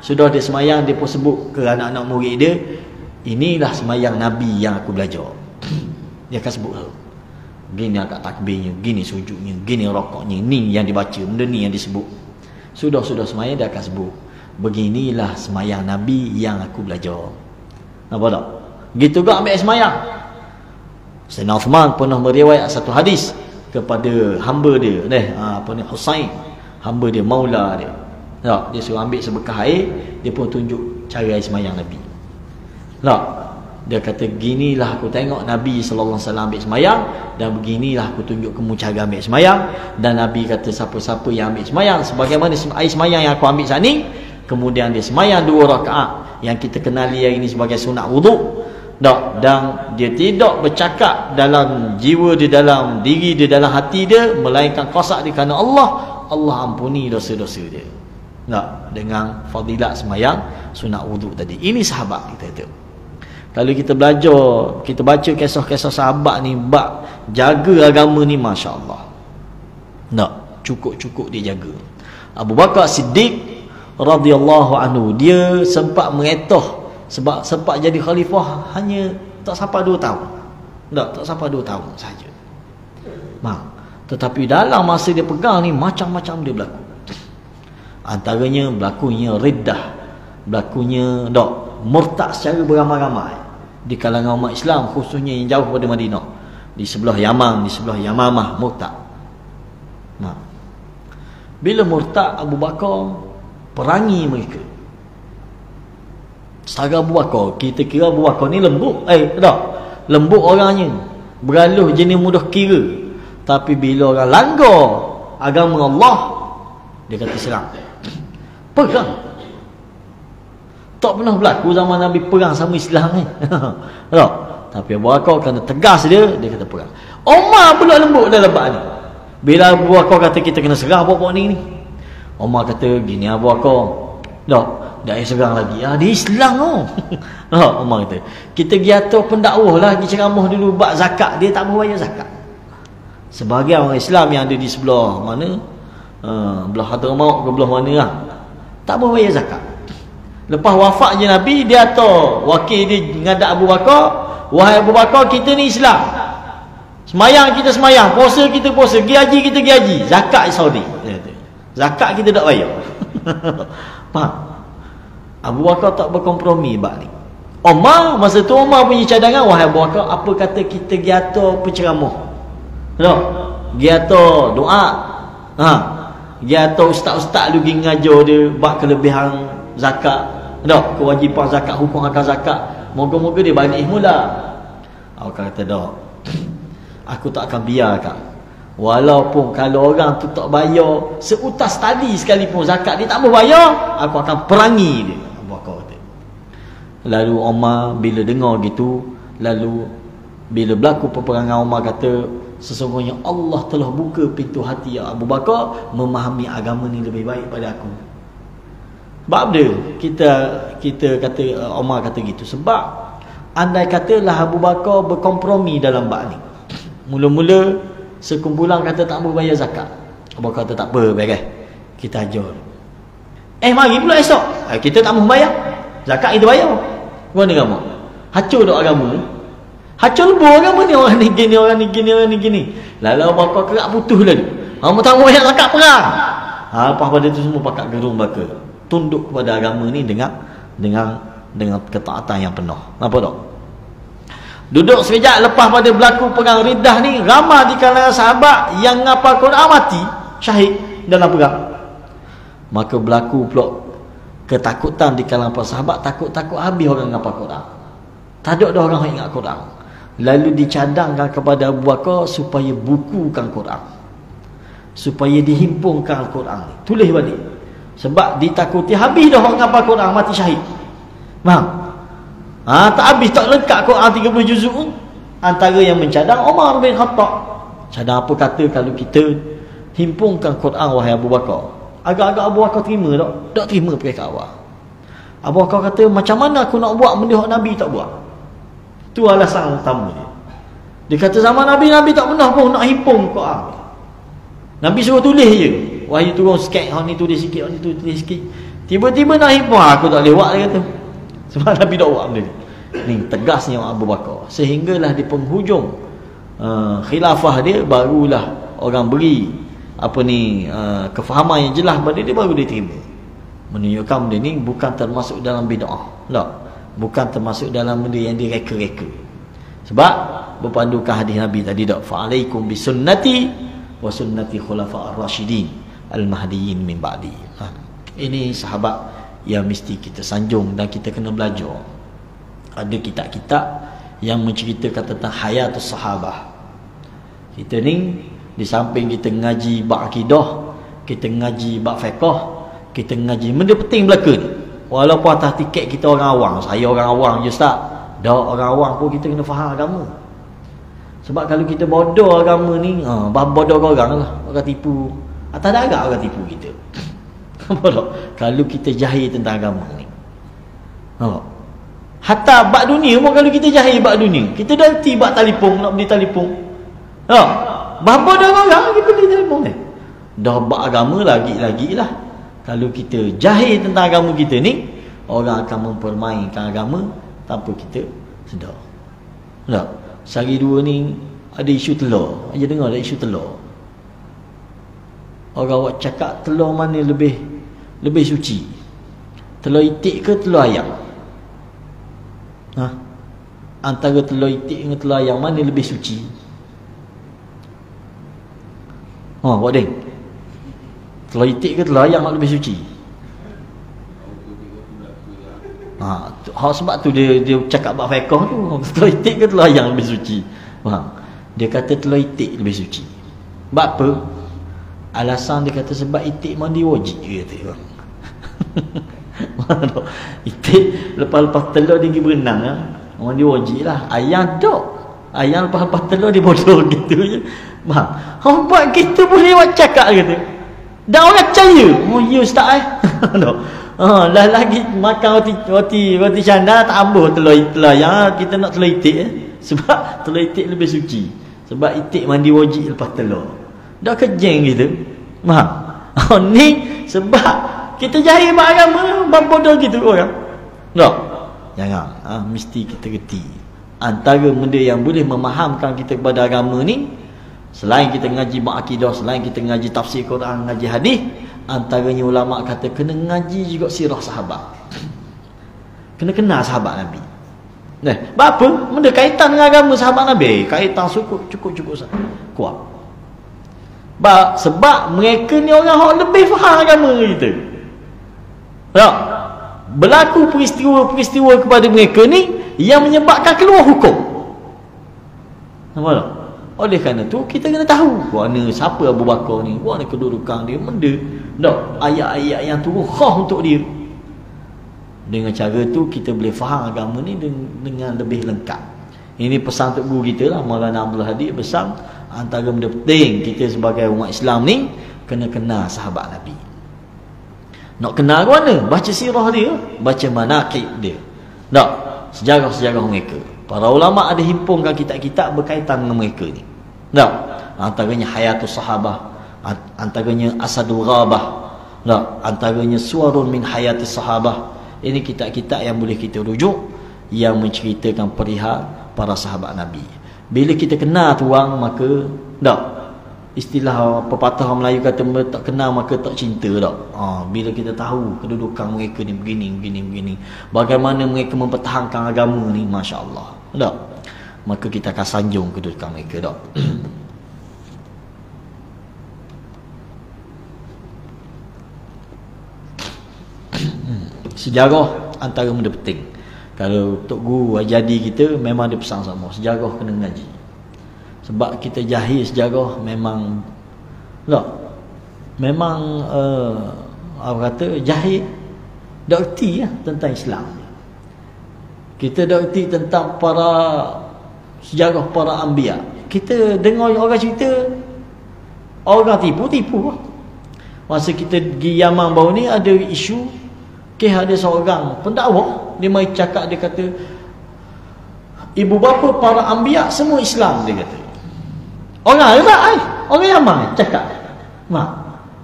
sudah dia semayang, dia pun sebut ke anak-anak murid dia, inilah semayang Nabi yang aku belajar. Dia akan sebut. Gini angkat takbirnya, gini sujudnya, gini rokoknya, ni yang dibaca, benda ni yang disebut. Sudah semayang dia akan sebut, beginilah semayang Nabi yang aku belajar. Nampak tak? Gitu juga ambil semayang. Sayyidina Uthman pernah meriwayat satu hadis kepada hamba dia, Husain, hamba dia, maula dia. Tak, dia suruh ambil sebekah air, dia pun tunjuk cara semayang Nabi. Tak, dia kata ginilah aku tengok Nabi sallallahu alaihi wasallam ambil semayang, dan beginilah aku tunjuk kamu cara ambil semayang. Dan Nabi kata siapa-siapa yang ambil semayang sebagaimana air semayang yang aku ambil saat ni, kemudian dia semayang 2 rakaat yang kita kenali hari ini sebagai sunat wuduk, dan dia tidak bercakap dalam jiwa dia, dalam diri dia, dalam hati dia, melainkan qasak dia kerana Allah ampuni dosa-dosa dia. Tak, dengan fadilat semayang sunat wuduk tadi. Ini sahabat kita tu. Kalau kita belajar, kita baca kisah-kisah sahabat ni, bak jaga agama ni, masya-Allah. Tak, cukup-cukup dia jaga. Abu Bakar Siddiq radhiyallahu anhu, dia sempat mengetah sebab sempat jadi khalifah hanya tak sampai 2 tahun. Tak sampai 2 tahun saja. Tetapi dalam masa dia pegang ni, macam-macam dia berlaku. Antaranya berlakunya riddah, berlakunya murtad secara beramai-ramai di kalangan umat Islam, khususnya yang jauh pada Madinah, di sebelah Yaman, di sebelah Yamamah, murtad. Bila murtad, Abu Bakar perangi mereka. Setara Abu Bakar, kita kira Abu Bakar ni lembut, lembut orangnya, beraluh jenis mudah kira. Tapi bila orang langgar agama Allah, dia kata serang, perang. Tak pernah berlaku zaman Nabi perang sama Islam ni. Tapi Abu Bakar kerana tegas dia kata perang. Umar pula lembut dalam bab ni. Bila Abu Bakar kata kita kena serang pokok ni, Umar kata gini, Abu Bakar, dah serang lagi. Dia Islam Umar kata, kita pergi atas pendakwah lah, pergi ceramah dulu bab zakat, dia tak mau bayar zakat. Sebagai orang Islam yang ada di sebelah mana, belah Hadramaut ke belah mana lah, tak mau bayar zakat. Lepas wafatnya Nabi, dia atas wakil dia ngadak Abu Bakar, wahai Abu Bakar, kita ni Islam, semayang kita semayang, puasa kita puasa, pergi haji kita pergi haji, zakat Saudi, zakat kita tak bayar. Faham? Abu Bakar tak berkompromi bab ni. Umar, masa tu Umar punya cadangan, wahai Abu Bakar, apa kata kita pergi atas penceramah, pergi atas doa, pergi atas ustaz-ustaz pergi ngajar dia bab kelebihan zakat, kewajipan zakat, hukum akan zakat, Moga-moga dia balik mula. Aku kata dah, aku tak akan biarkan. Walaupun kalau orang tu tak bayar seutas tadi sekalipun zakat dia tak mau bayar, aku akan perangi dia. Abu Bakar kata. Lalu Umar bila dengar gitu, lalu bila berlaku peperangan, Umar kata, sesungguhnya Allah telah buka pintu hati Abu Bakar memahami agama ni lebih baik pada aku. Sebab dia kita kata, Umar kata gitu, sebab andai katalah Abu Bakar berkompromi dalam bab ni, mula-mula sekumpulan kata tak mau bayar zakat, Abu Bakar kata tak apa, beres, kita ajar. Mari pula esok, kita tak mau bayar zakat, kita bayar. Mana kamu? Hancur dak agama ni. Hancur lebur agama ni, orang ni gini, orang ni gini, orang ni gini. Lalu Abu Bakar kerak putus lalu. Kamu tak mau bayar zakat, perang. Lepas pada tu semua pakat gerung bakar, tunduk kepada agama ni dengan ketaatan yang penuh. Nampak tak? Duduk sekejap lepas pada berlaku perang Riddah ni, ramai di kalangan sahabat yang ngapal Quran mati syahid dalam perang. Maka berlaku pula ketakutan di kalangan para sahabat, takut habis orang ngapal Quran. Tak ada orang yang ingat Quran. Lalu dicadangkan kepada Abu Bakar supaya bukukan Quran, supaya dihimpunkan Quran ni, tulis balik. Sebab ditakuti habis dah orang ngapal Quran mati syahid. Faham? Tak habis, tak lengkap Quran 30 juzuk. Antara yang mencadang Umar bin Khattab. Cadang apa kata kalau kita himpunkan Quran, wahai Abu Bakar? Agak-agak Abu Bakar terima tak? Tak terima perkara awal. Abu Bakar kata, macam mana aku nak buat benda Nabi tak buat? Tu alasan utama dia. Dia kata zaman Nabi tak pernah pun nak himpun Quran. Nabi suruh tulis je, wahyu turun sikit, hang ni tulis sikit, hang ni tulis sikit. Tiba-tiba nak himpun, aku tak boleh buat, dia kata. Sebab Nabi tak buat benda ni. Ni tegasnya Abu Bakar. Sehinggalah di penghujung khilafah dia, barulah orang beri kefahaman yang jelas pada dia, baru dia terima. Menunjukkan benda ni bukan termasuk dalam bid'ah. Tak. Bukan termasuk dalam benda yang direka-reka. Sebab berpandukan hadis Nabi tadi tak, fa'alaikum bisunnati wa sunnati khulafa'ar rasyidin al-mahdiyyin min ba'di. Ini sahabat yang mesti kita sanjung dan kita kena belajar. Ada kitab-kitab yang menceritakan tentang hayatus sahabah. Kita ni di samping kita ngaji bab akidah, kita ngaji bab fiqh, kita ngaji benda penting belaka ni. Walaupun atas tiket kita orang awam, saya orang awam je ustaz. Dah orang awam pun kita kena faham agama. Sebab kalau kita bodoh agama ni, bodoh orang lah, orang tipu. Atas darat orang tipu kita. Kalau kita jahil tentang agama ni, hatta bab dunia pun kalau kita jahil bab dunia, kita dah reti bab telefon, nak beli telefon, berapa dah orang kita beli telefon ni. Dah bab agama lagi lah. Kalau kita jahil tentang agama kita ni, orang akan mempermainkan agama tanpa kita sedar. Sehari dua ni ada isu telur. Aja dengar ada isu telur. Orang awak cakap telur mana lebih suci, telur itik ke telur ayam? Antara telur itik dengan telur ayam, mana lebih suci? Buat deng, telur itik ke telur ayam lebih suci? Sebab tu dia cakap bab fiqh tu, telur itik ke telur ayam lebih suci? Dia kata telur itik lebih suci. Sebab apa? Alasan dia kata sebab itik mandi wajib, dia kata. Itik lepas telur dia pergi berenang, mandi wajib lah. Ayam tak, ayam lepas telur dia bodoh gitu je. Buat kita boleh buat cakap kata. Dan orang percaya. Ya ustaz lah lagi makan roti canai tak ambuh telur ayam, kita nak telur itik sebab telur itik lebih suci. Sebab itik mandi wajib lepas telur. Dah kejeng gitu. Ni sebab kita jahil bab agama, bab bodoh gitu orang. Tak? Jangan. Mesti kita reti. Antara benda yang boleh memahamkan kita kepada agama ni, selain kita ngaji bab akidah, selain kita ngaji tafsir Quran, ngaji hadis, antaranya ulama kata kena ngaji juga sirah sahabat. Kena kenal sahabat Nabi. Apa? Benda kaitan dengan agama sahabat Nabi, kaitan cukup kuat. Sebab mereka ni orang yang lebih faham agama kita. Tak? berlaku peristiwa-peristiwa kepada mereka ni yang menyebabkan keluar hukum. Nampak tak? Oleh kerana tu kita kena tahu mana siapa Abu Bakar ni, mana kedudukan dia, benda tak ayat-ayat yang turun khas untuk dia. Dengan cara tu kita boleh faham agama ni dengan lebih lengkap. Ini pesan untuk guru kita lah, Maulana Abdul Hadi, pesan antara benda penting kita sebagai umat Islam ni kena kenal sahabat Nabi. Nak kenal ke mana? Baca sirah dia, baca manaqib dia. Tak, sejarah-sejarah mereka. Para ulama ada himpunkan kitab-kitab berkaitan dengan mereka ni. Tak, antaranya Hayatus Sahabah, antaranya Asadul Ghabah, tak, antaranya Suwarun min Hayatis Sahabah. Ini kitab-kitab yang boleh kita rujuk yang menceritakan perihal para sahabat Nabi. Bila kita kenal tuang, maka tak, istilah pepatah orang Melayu kata tak kenal maka tak cinta tak. Bila kita tahu kedudukan mereka ni begini, bagaimana mereka mempertahankan agama ni, masya-Allah. Tak, maka kita akan sanjung kedudukan mereka tak. Sejarah antara benda penting. Kalau Tok Guru jadi kita memang dia pesan sama, sejarah kena ngaji. Sebab kita jahil sejarah memang tak, memang apa kata, jahil, tak erti tentang Islam. Kita tak erti tentang para sejarah para anbiya. Kita dengar orang cerita, orang tipu. Masa kita pergi Yaman baru ni ada isu, ada seorang pendakwa, dia mai cakap, dia kata ibu bapa para anbiya semua Islam, dia kata. Orang Yaman cakap.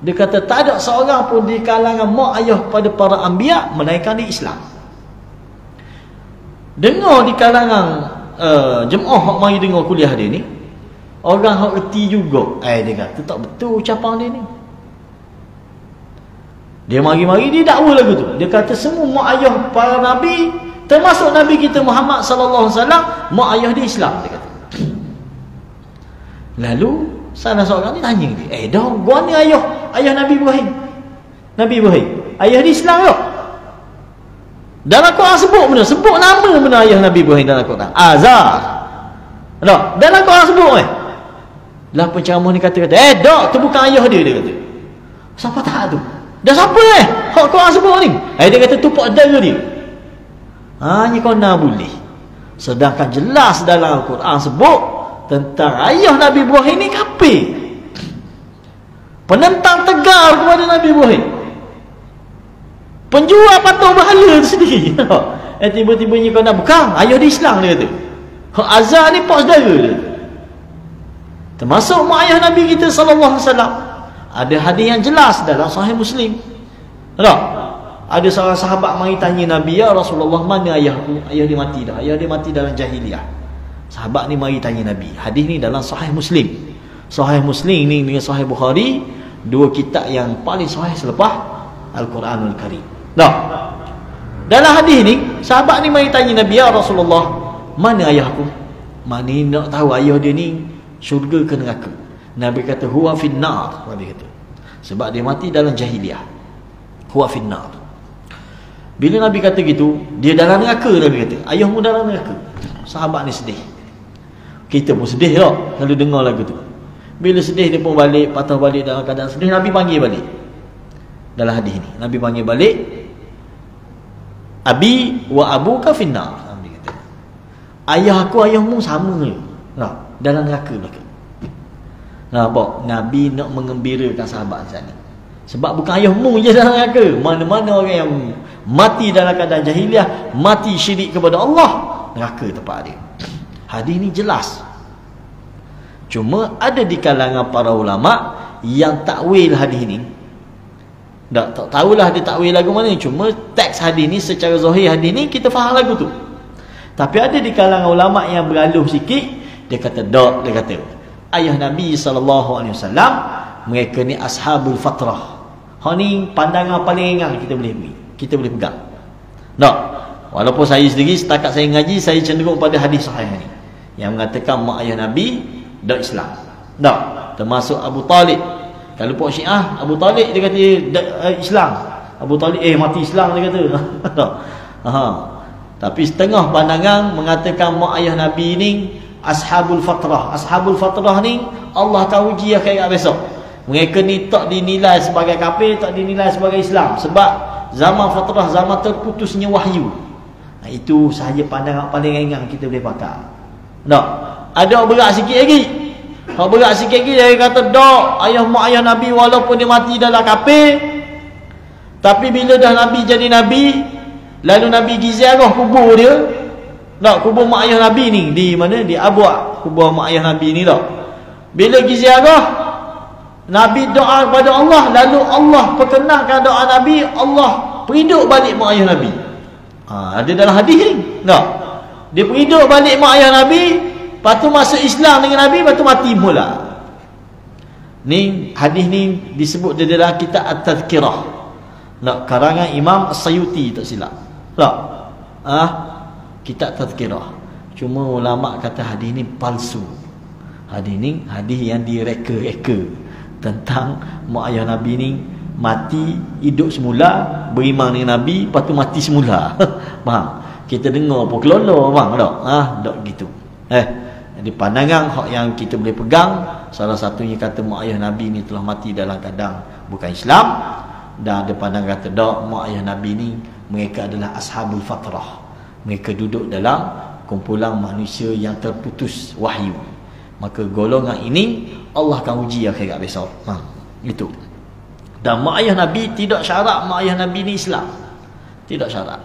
Dia kata tak ada seorang pun di kalangan mak ayah pada para anbiya melainkan di Islam. Dengar di kalangan jemaah hak mari dengar kuliah dia ni, orang hak erti juga. Dia kata tak betul ucapan dia ni. Dia mari-mari dia dakwa lagu tu. Dia kata semua mak ayah para nabi, termasuk Nabi kita Muhammad sallallahu alaihi wasallam, mak ayah dia Islam, dia kata. Lalu salah seorang ni tanya dia, dah gua ni ayah Nabi Ibrahim. Nabi Ibrahim, ayah dia Islam tak? Dalam Quran sebut nama ayah Nabi Ibrahim dalam Quran. Azar. Tak? Dalam Quran sebut Lah penceramah ni kata, dak, tu bukan ayah dia kata. Siapa tak tu? Dah siapa hak Quran sebut ni? Dia kata tu pak dara dia. Hanya kau nak boleh. Sedangkan jelas dalam Al-Quran sebut tentang ayah Nabi Ibrahim ni kafir. Penentang tegar kepada Nabi Ibrahim. Penjual patung berhala tu sendiri. Tiba-tibanya kau nak bukan ayah di Islam, dia kata. Hak Azhar ni pak saudara dia. Termasuk mak ayah Nabi kita sallallahu alaihi wasallam. Ada hadis yang jelas dalam Sahih Muslim. Tak? Ada seorang sahabat mari tanya Nabi, ya Rasulullah, mana ayahku? Ayah dia mati dah. Ayah dia mati dalam jahiliah. Sahabat ni mari tanya Nabi. Hadis ni dalam Sahih Muslim. Sahih Muslim ni dengan Sahih Bukhari, dua kitab yang paling sahih selepas Al-Quranul Karim. Tak? Dalam hadis ni, sahabat ni mari tanya Nabi, ya Rasulullah, mana ayahku? Mana nak tahu ayah dia ni syurga ke neraka? Nabi kata huwa finnar. Nabi kata sebab dia mati dalam jahiliah. Huwa finnar. Bila Nabi kata gitu, dia dalam neraka. Nabi kata ayahmu dalam neraka. Sahabat ni sedih. Kita pun sedih tak kalau dengar lagu tu. Bila sedih dia pun balik, patah balik dalam keadaan sedih. Nabi panggil balik. Dalam hadis ni Nabi panggil balik, abi wa abuka finnar. Nabi kata ayah aku ayahmu sama je dalam neraka belaka. Nampak? Nabi nak mengembirakan sahabat sana. Sebab bukan ayahmu je dalam neraka. Mana-mana orang yang mati dalam keadaan jahiliah, mati syirik kepada Allah, neraka tempat dia. Hadis ni jelas. Cuma ada di kalangan para ulama yang takwil hadis ni. Tak tahulah dia takwil lagu mana. Cuma teks hadis ni secara zahir hadis ni kita faham lagu tu. Tapi ada di kalangan ulama yang beralih sikit, dia kata tak, dia kata ayah Nabi SAW mereka ni ashabul fatrah. Hak ni pandangan paling ringan kita boleh pegang. Tak? Walaupun saya sendiri setakat saya ngaji, saya cenderung pada hadis sahih ni yang mengatakan mak ayah Nabi dak Islam. Tak? Termasuk Abu Talib. Kalau puak Syiah, Abu Talib dia kata Islam. Abu Talib mati Islam dia kata. Tapi setengah pandangan mengatakan mak ayah Nabi ni ashabul fatrah. Ashabul fatrah ni Allah akan uji akhirat besok. Mereka ni tak dinilai sebagai kafir, tak dinilai sebagai Islam, sebab zaman fatrah, zaman terputusnya wahyu. Itu sahaja pandangan paling ringan kita boleh pakai. Tak? Ada berat sikit lagi. Kalau berat sikit lagi dia kata tak, ayah mak ayah Nabi walaupun dia mati dalam kafir, tapi bila dah Nabi jadi Nabi, lalu Nabi ziarah kubur dia. Tak, kubur mak ayah Nabi ni di mana? Di Abwa, kubur mak ayah Nabi ni tak. Bila ziarah, Nabi doa kepada Allah, lalu Allah perkenankan doa Nabi, Allah periduk balik mak ayah Nabi. Ada dalam hadis ni. Tak? Dia periduk balik mak ayah Nabi, lepas tu masuk Islam dengan Nabi, lepas tu mati pula. Ni hadis ni disebut di dalam kitab At-Tadhkirah. Tak, karangan Imam As-Sayuti tak silap. Tak? Kitab Tadhkirah. Cuma ulama kata hadis ni palsu. Hadis ni hadis yang direka-reka tentang mak ayah Nabi ni mati, hidup semula, beriman dengan Nabi, lepas tu mati semula. Faham? Kita dengar pun kelolo, faham tak? Tak gitu. Jadi pandangan hak yang kita boleh pegang, salah satunya kata mak ayah Nabi ni telah mati dalam keadaan bukan Islam. Dan ada pandangan kata tak, mak ayah Nabi ni mereka adalah ashabul fatrah. Mereka duduk dalam kumpulan manusia yang terputus wahyu. Maka golongan ini Allah akan uji akhirat besok. Itu. Dan mak ayah Nabi tidak syarat mak ayah Nabi ni Islam. Tidak syarat.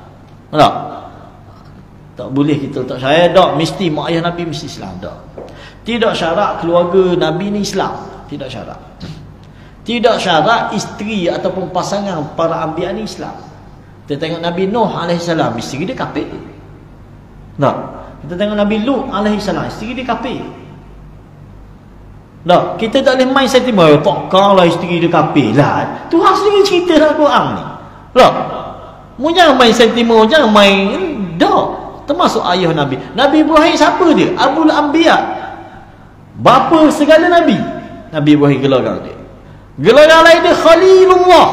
Tak boleh kita tak syarat tak mesti mak ayah Nabi mesti Islam tak. Tidak syarat keluarga Nabi ni Islam. Tidak syarat. Tidak syarat isteri ataupun pasangan para anbiya ni Islam. Kita tengok Nabi Nuh alaihissalam, isteri dia kafir. Tak? Kita tengok Nabi Lut alaihissalam, isteri dia kafir. Tak? Kita tak boleh main sentimen, tak kalah isteri dia kafir lah. Tuhan sendiri cerita dalam Quran ni. Tak? Mu jangan main sentimen, jangan main dak. Termasuk ayah Nabi. Nabi Ibrahim siapa dia? Abul Anbiya. Bapa segala Nabi. Nabi Ibrahim gelar dia. Gelar lain dia Khalilullah,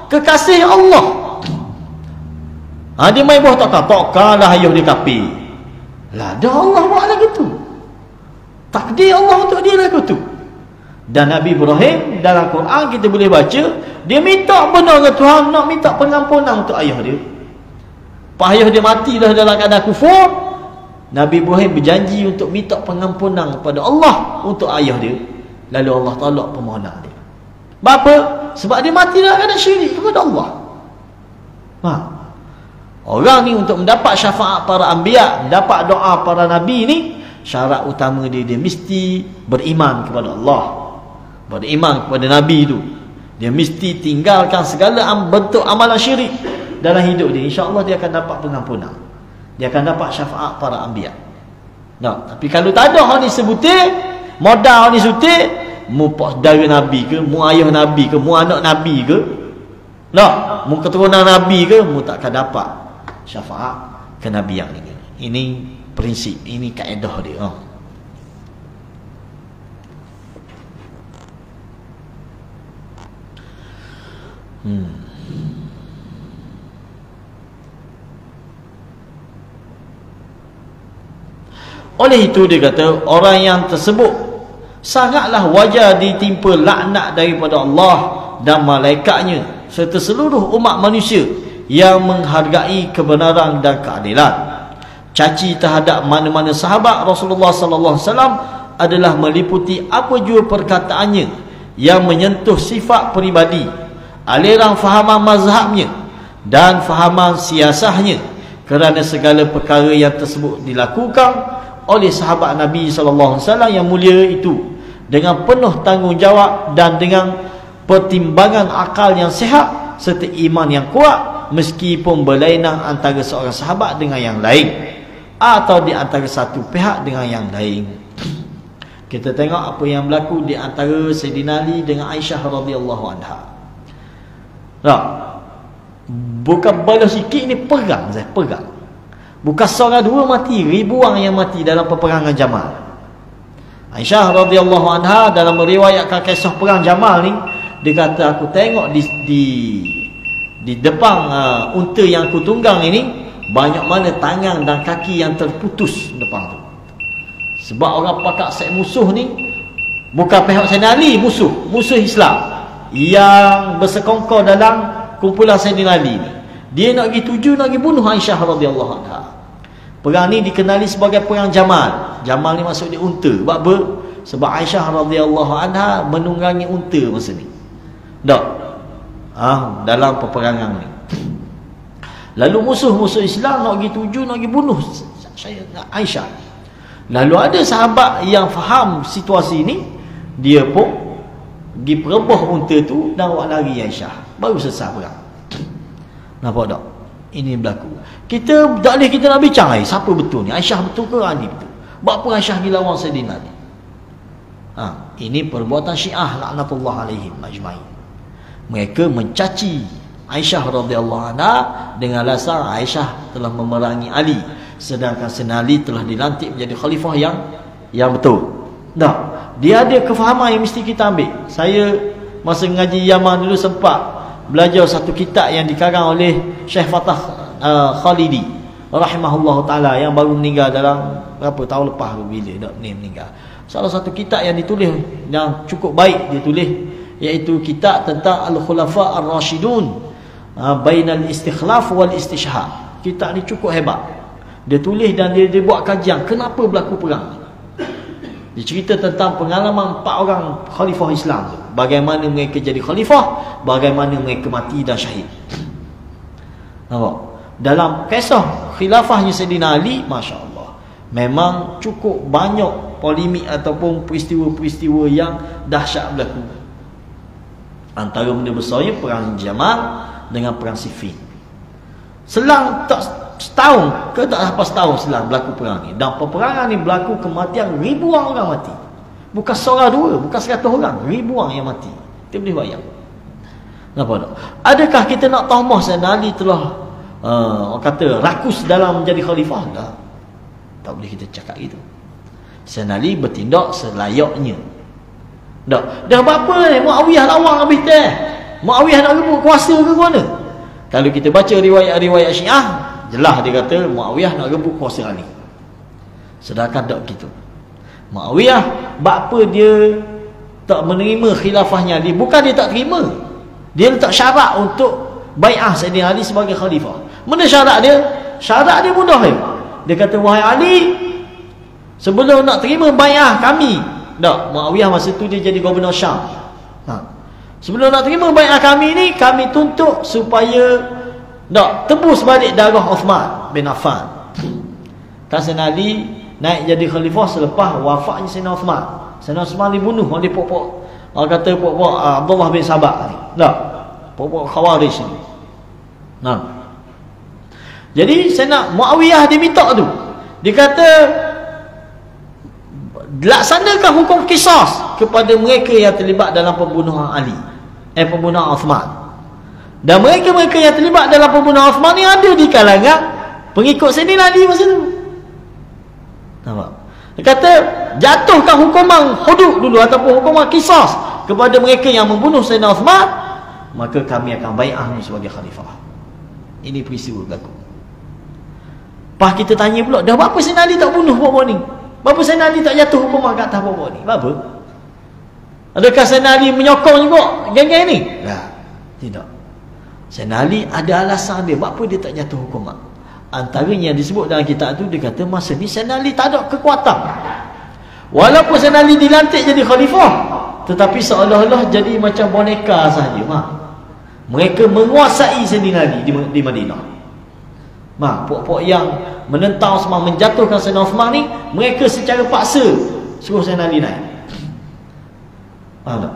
kekasih Allah. Dia main buah tak kalah ayah dia kafir. Lah dah Allah buat lagu tu. Takdir Allah untuk dia lagu tu. Dan Nabi Ibrahim dalam Quran kita boleh baca, dia minta benar dengan Tuhan, nak minta pengampunan untuk ayah dia. Pak ayah dia mati dah dalam keadaan kufur. Nabi Ibrahim berjanji untuk minta pengampunan kepada Allah untuk ayah dia. Lalu Allah tolak permohonan dia. Bapa? Sebab dia mati dalam keadaan syirik kepada Allah. Orang ni untuk mendapat syafaat para anbiya, mendapat doa para nabi ni, syarat utama dia mesti beriman kepada Allah, beriman kepada Nabi tu. Dia mesti tinggalkan segala bentuk amalan syirik dalam hidup dia. InsyaAllah dia akan dapat pengampunan, dia akan dapat syafaat para anbiya. Tapi kalau tak ada hal ni sebutir, modal ni sebutir, mu saudara Nabi ke, mu ayah Nabi ke, mu anak Nabi ke, mu keturunan Nabi ke, mu tak akan dapat syafaat kenabian ini. Ini prinsip, ini kaedah dia. Oleh itu dia kata, orang yang tersebut sangatlah wajar ditimpa laknat daripada Allah dan malaikatnya serta seluruh umat manusia yang menghargai kebenaran dan keadilan. Caci terhadap mana-mana sahabat Rasulullah sallallahu alaihi wasallam adalah meliputi apa jua perkataannya yang menyentuh sifat peribadi, aliran fahaman mazhabnya dan fahaman siasahnya, kerana segala perkara yang tersebut dilakukan oleh sahabat Nabi sallallahu alaihi wasallam yang mulia itu dengan penuh tanggungjawab dan dengan pertimbangan akal yang sihat serta iman yang kuat, meskipun berlainan antara seorang sahabat dengan yang lain atau di antara satu pihak dengan yang lain. Kita tengok apa yang berlaku di antara Sayyidina Ali dengan Aisyah radhiyallahu anha. Bukan balas sikit ni, perang saya, perang. Bukan seorang dua mati, ribuan yang mati dalam peperangan Jamal. Aisyah radhiyallahu anha dalam meriwayatkan kisah perang Jamal ni, dia kata aku tengok di Di depan unta yang aku tunggang ini, banyak mana tangan dan kaki yang terputus depan tu. Sebab orang pakak set musuh ni bukan pihak Sayyidina Ali, musuh Islam yang bersekongkol dalam kumpulan Sayyidina Ali ni. Dia nak pergi tuju, nak pergi bunuh Aisyah radhiyallahu anha. Perang ni dikenali sebagai perang Jamal. Jamal ni maksud dia unta. Sebab apa? Sebab Aisyah radhiyallahu anha menunggangi unta masa ni. Tak? Dalam peperangan ni. Lalu musuh-musuh Islam nak pergi tuju, nak pergi bunuh Aisyah. Lalu ada sahabat yang faham situasi ni, dia pun pergi perebah unta tu dan awak lari Aisyah. Baru selesai perang. Nampak tak? Ini berlaku. Kita tak boleh kita nak bincang siapa betul ni, Aisyah betul ke Ali betul? Buat apa Aisyah dilawan Sayyidina Ali? Ini perbuatan Syiah laknatullah alaihim majma'in. Mereka mencaci Aisyah radhiyallahu anha dengan alasan Aisyah telah memerangi Ali, sedangkan Sayyidina Ali telah dilantik menjadi khalifah yang betul. Tak? Dia ada kefahaman yang mesti kita ambil. Saya masa ngaji Yaman dulu sempat belajar satu kitab yang dikarang oleh Syekh Fatah Khalidi rahimahullah ta'ala, yang baru meninggal dalam berapa tahun lepas bila ni meninggal. Salah satu kitab yang ditulis yang cukup baik dia tulis, iaitu kitab tentang Al-Khulafa Ar-Rashidun Bainal Istikhlaf wal Istishhad. Kitab ni cukup hebat. Dia tulis dan dia buat kajian kenapa berlaku perang. Dia cerita tentang pengalaman 4 orang khalifah Islam tu. Bagaimana mereka jadi khalifah, bagaimana mereka mati dan syahid. Nampak? Dalam kisah khilafahnya Sayyidina Ali, Masya Allah, memang cukup banyak polemik ataupun peristiwa-peristiwa yang dahsyat berlaku. Antara benda besarnya perang Jamal dengan perang Siffin. Selang tak setahun ke tak sampai setahun selang berlaku perang ni, dan peperangan ni berlaku kematian ribuan orang mati. Bukan seorang dua, bukan 100 orang, ribuan yang mati. Kita boleh bayang. Kenapa tak? Adakah kita nak tahmah Sayyidina Ali telah orang kata rakus dalam menjadi khalifah? Tak boleh kita cakap gitu. Sayyidina Ali bertindak selayaknya. Tak. Dah berapa ni Muawiyah lawan habis teh. Muawiyah nak rebut kuasa ke mana? Kalau kita baca riwayat-riwayat Syiah, jelas dia kata Muawiyah nak rebut kuasa Ali. Sedangkan tak begitu. Muawiyah bapa dia tak menerima khilafahnya Ali, bukan dia tak terima. Dia letak syarat untuk bai'ah Sayyidina Ali sebagai khalifah. Mana syarat dia? Syarat dia mudah dia. Dia kata, wahai Ali, sebelum nak terima bai'ah kami. Tak, Muawiyah masa tu dia jadi gubernur Syam. Sebelum nak terima bai'ah kami ni, kami tuntut supaya tebus balik darah Uthman bin Affan. Kan Sayyidina Ali naik jadi khalifah selepas wafatnya Sayyidina Uthman. Sayyidina Uthman dibunuh oleh pokok, orang kata pokok Abdullah bin Sabah ni. Tak, pokok Khawarij ni. Jadi Sayyidina Muawiyah dia minta tu. Dia kata laksanakan hukum qisas kepada mereka yang terlibat dalam pembunuhan Ali, pembunuhan Uthman. Dan mereka-mereka yang terlibat dalam pembunuhan Uthman ni ada di kalangan pengikut Sayyidina Ali masa tu. Nampak? Dia kata jatuhkan hukuman hudud dulu ataupun hukuman qisas kepada mereka yang membunuh Sayyidina Uthman, maka kami akan bai'ahmu sebagai khalifah. Ini peristiwa berlaku. Pas kita tanya pula, dah berapa Sayyidina Ali tak bunuh buat ni? Berapa Sayyidina Ali tak jatuh hukuman kat atas buat ni? Berapa? Adakah Sayyidina Ali menyokong juga geng-geng ni? Tak, tidak. Sayyidina Ali ada alasan dia. Berapa dia tak jatuh hukuman? Antaranya yang disebut dalam kitab tu, dia kata masa ni Sayyidina Ali tak ada kekuatan. Walaupun Sayyidina Ali dilantik jadi khalifah, tetapi seolah-olah jadi macam boneka sahaja. Mereka menguasai Sayyidina Ali di Madinah. Pokok-pokok yang menentang Uthman, menjatuhkan Sayyidina Uthman ni, mereka secara paksa suruh Sayyidina Ali naik. Faham tak?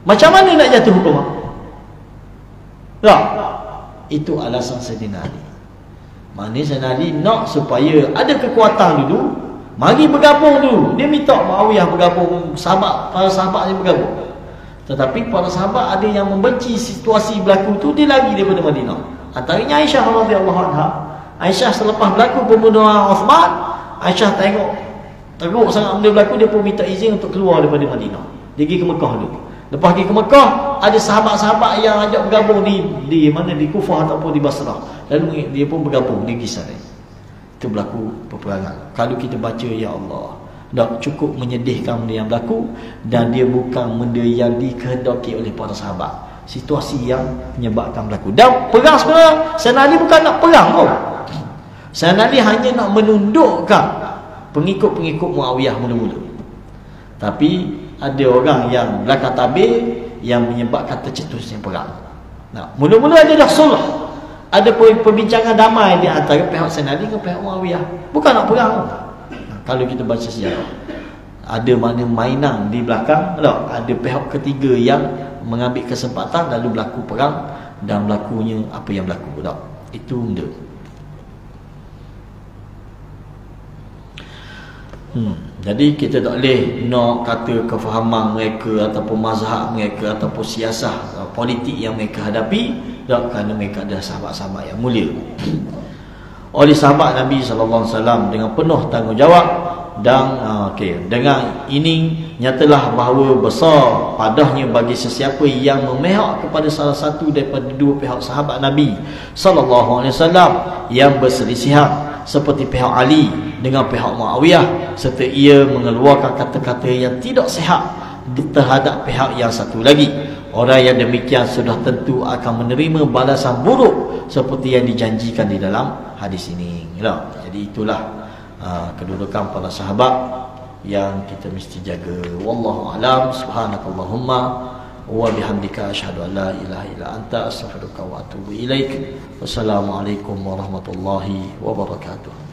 Macam mana nak jatuh hukuman? Tak. Itu alasan Sayyidina Ali. Maknanya Sayyidina Ali nak supaya ada kekuatan dulu, mari bergabung dulu. Dia minta Muawiyah bergabung, para sahabat dia bergabung. Tetapi para sahabat ada yang membenci situasi berlaku tu, dia lari daripada Madinah. Antaranya Aisyah radhiyallahu anha. Aisyah selepas berlaku pembunuhan Uthman, Aisyah teruk sangat benda berlaku, dia pun minta izin untuk keluar daripada Madinah. Dia pergi ke Mekah dulu. Lepas pergi ke Mekah, ada sahabat-sahabat yang ajak bergabung di mana, di Kufah ataupun di Basrah. Lalu dia pun bergabung di kisah ini. Itu berlaku peperangan. Kalau kita baca, ya Allah, dah cukup menyedihkan benda yang berlaku, dan dia bukan benda yang dikehendaki oleh para sahabat. Situasi yang menyebabkan berlaku. Dan perang sebenarnya Sayyidina Ali bukan nak perang pun. Sayyidina Ali hanya nak menundukkan pengikut-pengikut Muawiyah mula-mula. Tapi ada orang yang belakang tabir yang menyebabkan tercetusnya perang. Nah, mula-mula ada dah sulh. Ada perbincangan damai di antara pihak Sayyidina Ali dengan pihak Muawiyah. Bukan nak perang. Nah, kalau kita baca sejarah, ada mana mainan di belakang, tak? Ada pihak ketiga yang mengambil kesempatan, lalu berlaku perang, dan berlakunya apa yang berlaku, tak? Itu benda. Jadi kita tak boleh nak kata kefahaman mereka ataupun mazhab mereka ataupun siasah politik yang mereka hadapi, tak, kerana mereka adalah sahabat-sahabat yang mulia. Oleh sahabat Nabi SAW dengan penuh tanggungjawab, dan dengan ini nyatalah bahawa besar padahnya bagi sesiapa yang memihak kepada salah satu daripada dua pihak sahabat Nabi SAW yang berselisihan, seperti pihak Ali dengan pihak Muawiyah, serta ia mengeluarkan kata-kata yang tidak sihat terhadap pihak yang satu lagi. Orang yang demikian sudah tentu akan menerima balasan buruk seperti yang dijanjikan di dalam hadis ini. Jadi itulah kedudukan para sahabat yang kita mesti jaga. Wallahu a'lam. Subhanakallahumma wa bihamdika asyhadu an la ilaha illa anta astaghfiruka wa atubu ilaik. Wassalamualaikum warahmatullahi wabarakatuh.